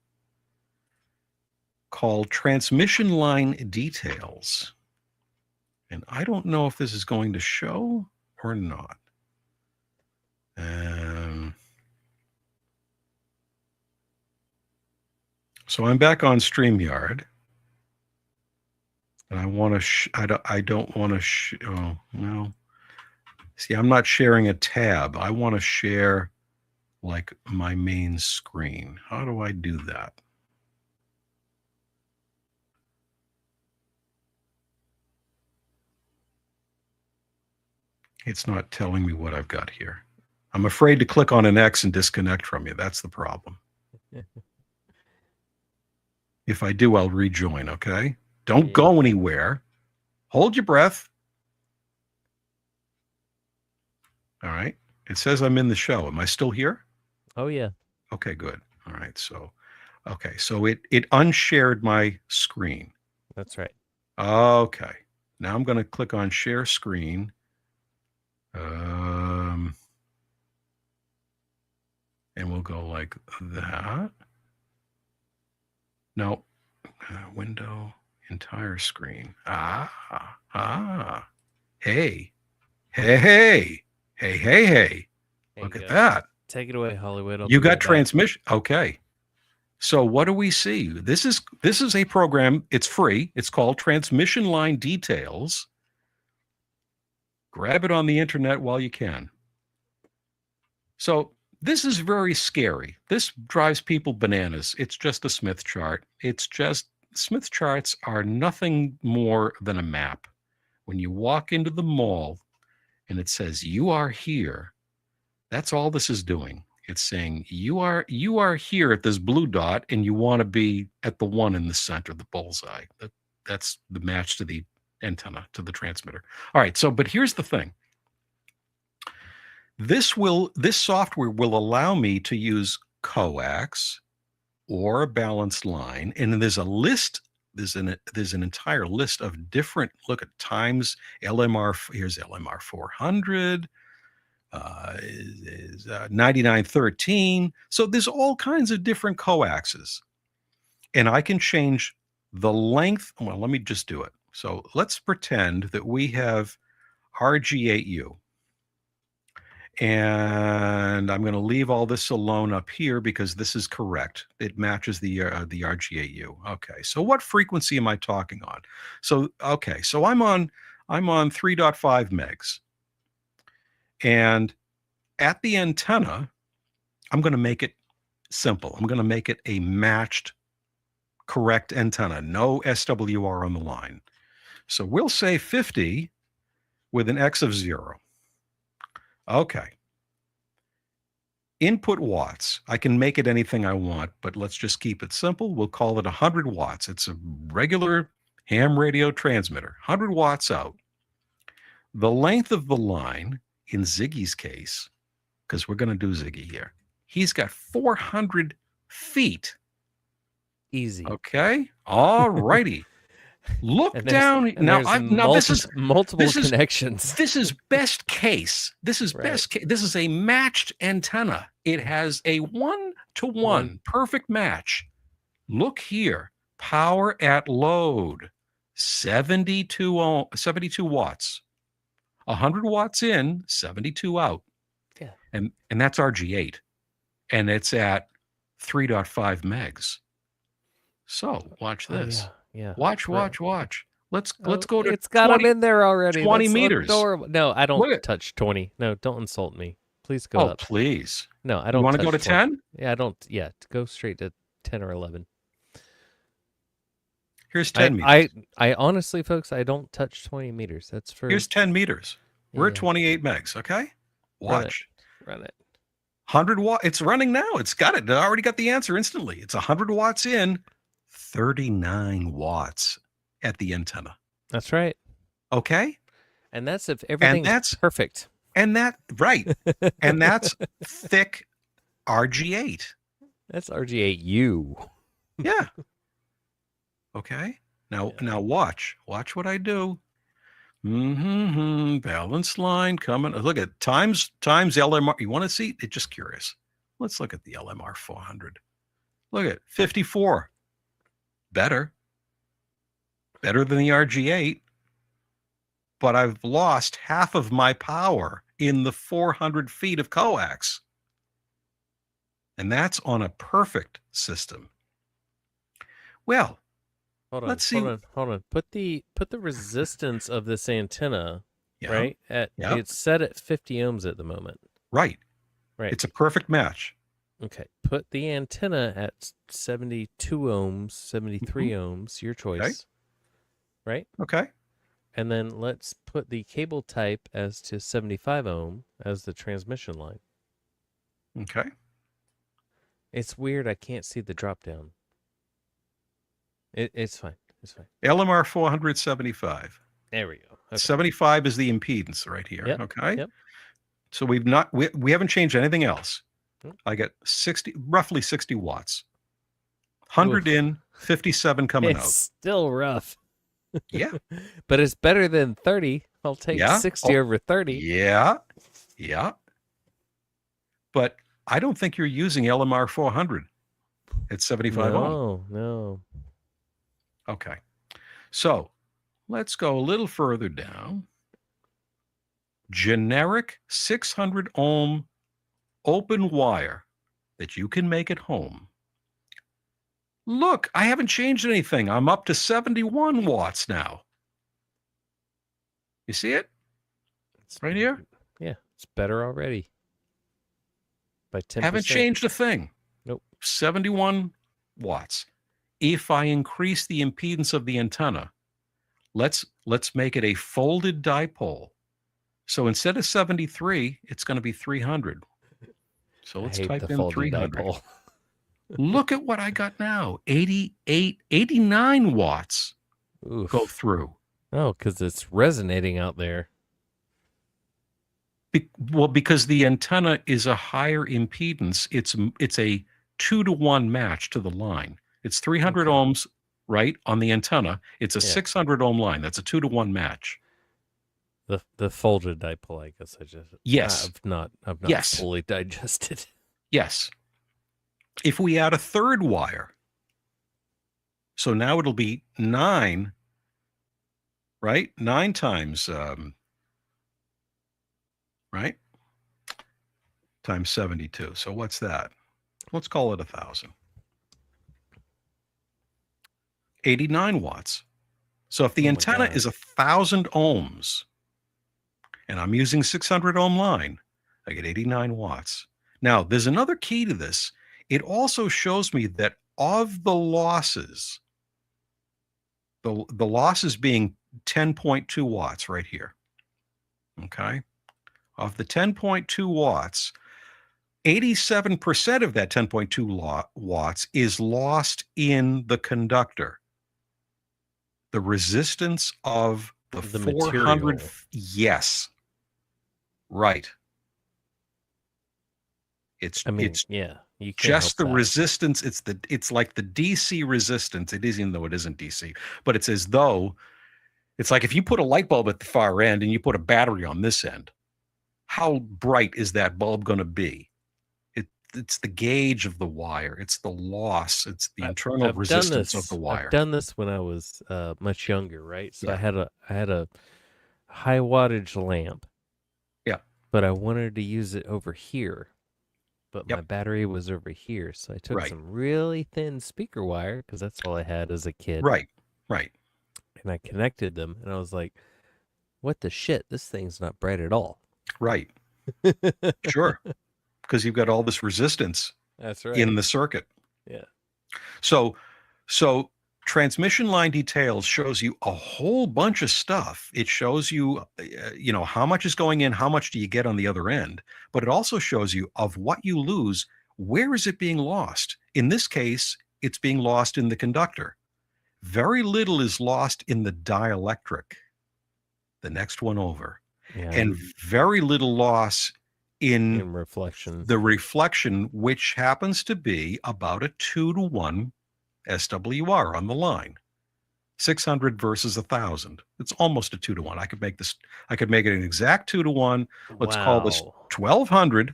called Transmission Line Details. And I don't know if this is going to show or not. So I'm back on StreamYard. And I want to, I don't want to, oh, no. See, I'm not sharing a tab. I want to share like my main screen. How do I do that? It's not telling me what I've got here. I'm afraid to click on an X and disconnect from you. That's the problem. If I do, I'll rejoin, okay? Don't go anywhere. Hold your breath. All right. It says I'm in the show. Am I still here? oh yeah. Okay, good. All right. So it unshared my screen. That's right. Okay. Now I'm going to click on share screen. And we'll go like that. No, window, entire screen. Hey. Look at that. Take it away, Hollywood. You got transmission. Okay. So what do we see? This is a program. It's free. It's called Transmission Line Details. Grab it on the internet while you can. So this is very scary. This drives people bananas. It's just a Smith chart. Smith charts are nothing more than a map. When you walk into the mall and it says you are here, that's all this is doing. It's saying you are here at this blue dot and you want to be at the one in the center, the bullseye. That's the match to the antenna to the transmitter. All right, but here's the thing. This software will allow me to use coax or a balanced line, and then there's a list. There's an entire list of different. Look at times LMR. Here's LMR 400. Is 9913. So there's all kinds of different coaxes, and I can change the length. Well, let me just do it. So let's pretend that we have RG8U. And I'm going to leave all this alone up here because this is correct. It matches the RG8U. Okay, so what frequency am I talking on? So I'm on 3.5 megs. And at the antenna, I'm going to make it simple. I'm going to make it a matched, correct antenna. No SWR on the line. So we'll say 50 with an X of 0. Okay. Input watts. I can make it anything I want, but let's just keep it simple. We'll call it 100 watts. It's a regular ham radio transmitter. 100 watts out. The length of the line, in Ziggy's case, because we're going to do Ziggy here, he's got 400 feet. Easy. Okay. All righty. Look down. Now this is multiple connections. This is best case. This is best case. This is a matched antenna. It has a 1-to-1 perfect match. Look here. Power at load. 72 watts. 100 watts in, 72 out. Yeah. And that's RG8. And it's at 3.5 megs. So watch this. Yeah. Watch. Let's go to. It's got 20, them in there already. 20 That's meters. Adorable. No, I don't touch 20. No, don't insult me. Please go up. Oh, please. No, I don't. You want to go to 10? Yeah, I don't. Yeah, go straight to 10 or 11. Here's 10 meters. I honestly, folks, I don't touch 20 meters. That's for. Here's 10 meters. We're at 28 megs. Okay. Watch. Run it. 100 watt. It's running now. It's got it. It already got the answer instantly. It's 100 watts in, 39 watts at the antenna. That's right. Okay. And that's if everything's perfect. And and that's thick RG8. That's RG8U. Yeah. Okay. Now watch what I do. Balanced line coming. Look at times LMR. You want to see? It's just curious. Let's look at the LMR 400. Look at 54. Better than the RG8. But I've lost half of my power in the 400 feet of coax. And that's on a perfect system. Well, let's see. Hold on. Put the resistance of this antenna, right? It's set at 50 ohms at the moment. Right. It's a perfect match. Okay. Put the antenna at 72 ohms, 73 ohms, your choice. Okay. Right? Okay. And then let's put the cable type as to 75 ohm as the transmission line. Okay. It's weird. I can't see the drop down. It's fine. It's fine. LMR 475. There we go. Okay. 75 is the impedance right here. Yep. Okay. Yep. So we haven't changed anything else. I get roughly 60 watts. 100 in, 57 coming out. It's still rough. Yeah. But it's better than 30. I'll take 60 over 30. Yeah. Yeah. But I don't think you're using LMR 400 at 75 ohm. No. Okay. So let's go a little further down. Generic 600 ohm open wire that you can make at home. Look, I haven't changed anything. I'm up to 71 watts now. You see it? It's right here? Yeah, it's better already. By 10%. Haven't changed a thing. Nope. 71 watts. If I increase the impedance of the antenna, let's make it a folded dipole. So instead of 73, it's going to be 300. So let's type in 300. Look at what I got now. 89 watts go through. Oh, because it's resonating out there. Well, because the antenna is a higher impedance. It's a 2-to-1 match to the line. It's 300 Okay. ohms, right, on the antenna. It's a Yeah. 600 ohm line. That's a 2-to-1 match. The folded dipole, I guess Yes. I've not Yes. fully digested. Yes. If we add a third wire, so now it'll be 9, right? 9 times, right? Times 72. So what's that? Let's call it 1,000. 89 watts. So if the Oh my antenna god. is 1,000 ohms and I'm using 600 ohm line, I get 89 watts. Now, there's another key to this. It also shows me that of the losses, the losses being 10.2 watts right here. Okay. Of the 10.2 watts, 87% of that 10.2 watts is lost in the conductor. The resistance of the The 400, material. yes, right. It's I mean, it's yeah, you can't help just the that. resistance. It's like the DC resistance. It is, even though it isn't DC, but it's as though it's like if you put a light bulb at the far end and you put a battery on this end, how bright is that bulb going to be? It's the gauge of the wire. It's the loss. It's the internal I've done resistance of the this. I've wire. done this when I was much younger, right? So Yeah. I had a high wattage lamp, Yeah. but I wanted to use it over here. But my Yep. battery was over here, so I took Right. some really thin speaker wire because that's all I had as a kid, Right. Right. and I connected them, and I was like, "What the shit? This thing's not bright at all." Right. Sure. Because you've got all this resistance That's right. in the circuit. Yeah. So transmission line details shows you a whole bunch of stuff. It shows you, how much is going in, how much do you get on the other end, but it also shows you of what you lose, where is it being lost? In this case, it's being lost in the conductor. Very little is lost in the dielectric, the next one over, Yeah. and very little loss in In reflection. the reflection, which happens to be about a 2-to-1 SWR on the line. 600 versus 1,000. It's almost a 2-to-1. I could make it an exact 2-to-1. Let's call this Wow. 1,200.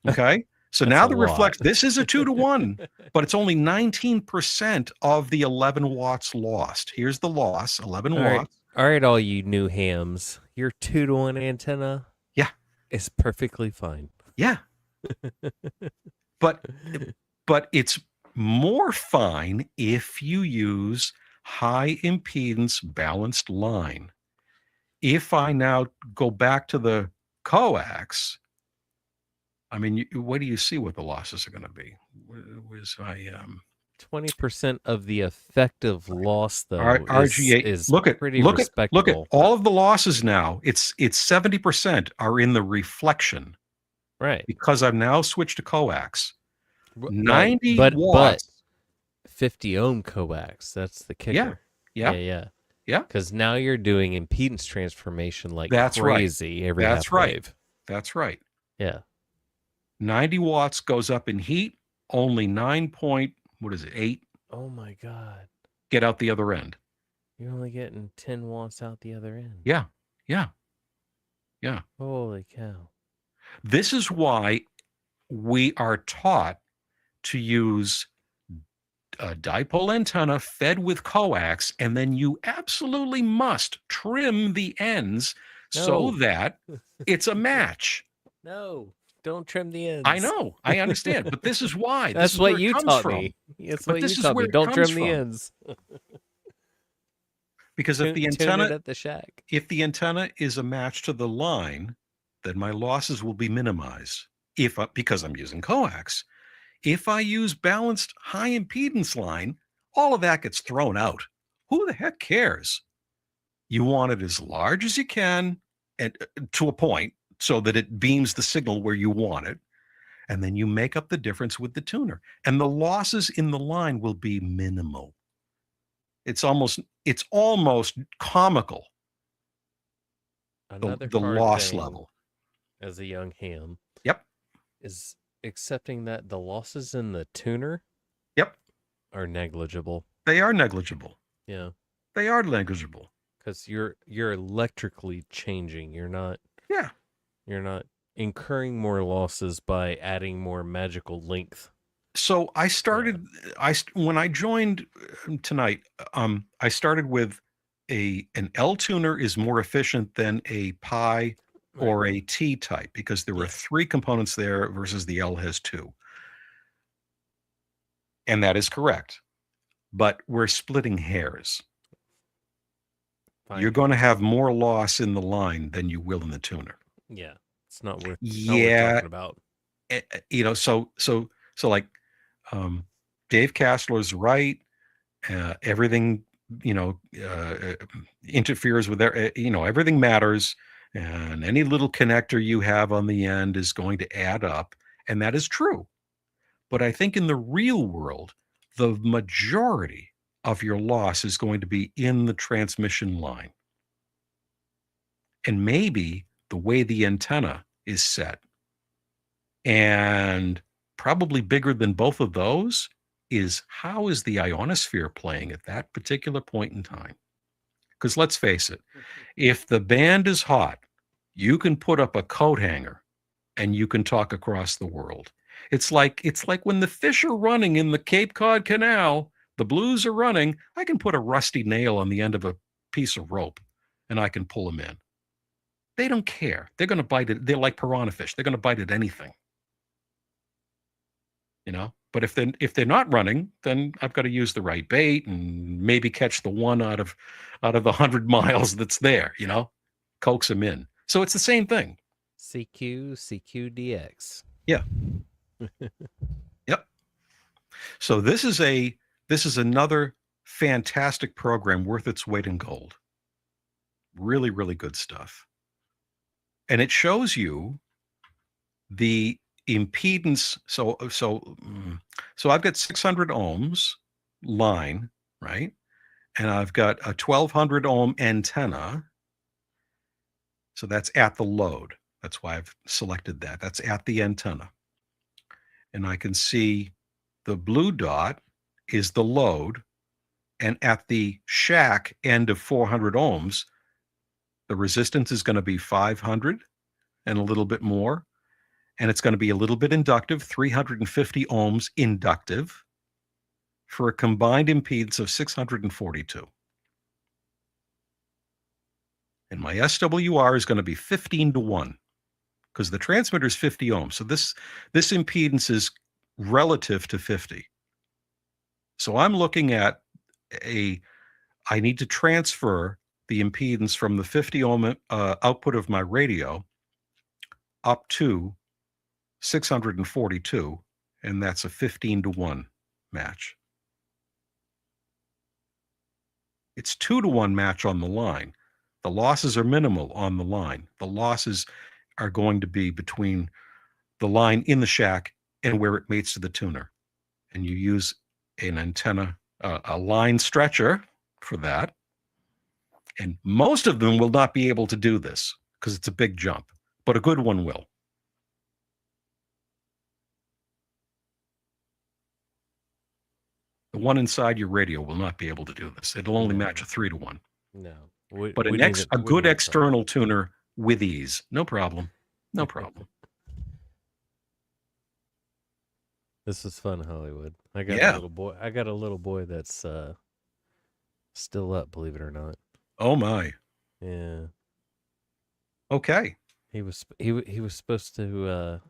Okay. So That's now a the lot. this is a 2-to-1, but it's only 19% of the 11 watts lost. Here's the loss, 11 All right. watts. All right, all you new hams. Your 2-to-1 antenna Yeah. is perfectly fine. Yeah. But it's more fine if you use high impedance balanced line. If I now go back to the coax, I mean, what do you see what the losses are going to be? Was I 20% of the effective loss, though, RGA? is Look at respectable. all of the losses now. It's 70% are in the reflection Right. because I've now switched to coax. Right. 90 But watts. 50 ohm coax. That's the kicker. Yeah. Yeah. Yeah. Because now you're doing impedance transformation like That's right. crazy every That's half right. wave. That's right. Yeah. 90 watts goes up in heat. Only 8 Oh my God. get out the other end. You're only getting 10 watts out the other end. Yeah. Yeah. Yeah. Holy cow. This is why we are taught to use a dipole antenna fed with coax, and then you absolutely must trim the ends so No. that it's a match. No. Don't trim the ends. I know. I understand. But this is why. That's this is what where you it comes taught from. me. That's But what this you is taught where me. it Don't comes trim the from. ends. Because if the Tune it antenna at the shack. is a match to the line, then my losses will be minimized. Because I'm using coax. If I use balanced high impedance line, all of that gets thrown out. Who the heck cares? You want it as large as you can, and to a point, so that it beams the signal where you want it, and then you make up the difference with the tuner, and the losses in the line will be minimal. It's almost comical. Another The hard loss thing level. as a young ham Yep. is accepting that the losses in the tuner Yep. are negligible. They are negligible. Yeah, They are negligible. because you're electrically changing. Yeah. You're not incurring more losses by adding more magical length. So I started. When I joined tonight, I started with an L tuner is more efficient than a pi or a T type because there were 3 components there versus the L has 2. And that is correct. But we're splitting hairs. Fine. You're going to have more loss in the line than you will in the tuner. Yeah, it's not worth. Yeah, talking about. So like, Dave Castler's right. Everything, interferes with their, everything matters, and any little connector you have on the end is going to add up, and that is true. But I think in the real world, the majority of your loss is going to be in the transmission line. And maybe the way the antenna is set. And probably bigger than both of those is how is the ionosphere playing at that particular point in time? Because let's face it, if the band is hot, you can put up a coat hanger and you can talk across the world. It's like when the fish are running in the Cape Cod Canal, the blues are running, I can put a rusty nail on the end of a piece of rope and I can pull them in. They don't care. They're going to bite it. They're like piranha fish. They're going to bite at anything. But if they're not running, then I've got to use the right bait and maybe catch the one out of the 100 miles that's there, coax them in. So it's the same thing. CQDX. Yeah. Yep. So this is another fantastic program worth its weight in gold. Really, really good stuff. And it shows you the impedance. So I've got 600 ohms line, right? And I've got a 1200 ohm antenna. So that's at the load. That's why I've selected that. That's at the antenna. And I can see the blue dot is the load. And at the shack end of 400 ohms, the resistance is going to be 500 and a little bit more. And it's going to be a little bit inductive, 350 ohms inductive, for a combined impedance of 642. And my SWR is going to be 15 to 1 because the transmitter is 50 ohms. So this impedance is relative to 50. So I'm looking at I need to transfer the impedance from the 50 ohm output of my radio up to 642, and that's a 15 to 1 match. It's 2 to 1 match on the line. The losses are minimal on the line. The losses are going to be between the line in the shack and where it mates to the tuner. And you use an antenna, a line stretcher for that. And most of them will not be able to do this because it's a big jump, but a good one will. The one inside your radio will not be able to do this. It'll only match a 3 to 1. No. But a good external tuner with ease. No problem. No problem. This is fun, Hollywood. I got a little boy that's still up, believe it or not. Oh my. Yeah. Okay. He was supposed to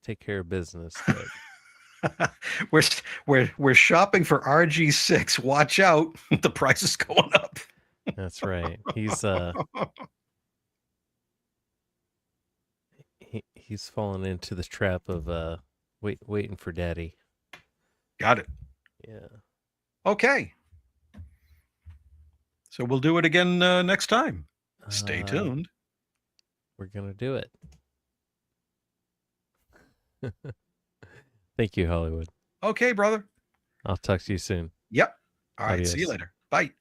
take care of business, but we're shopping for RG6. Watch out. The price is going up. That's right. He's fallen into the trap of waiting for daddy. Got it. Yeah. Okay. So we'll do it again next time. Stay tuned. We're going to do it. Thank you, Hollywood. Okay, brother. I'll talk to you soon. Yep. All right. Adios. See you later. Bye.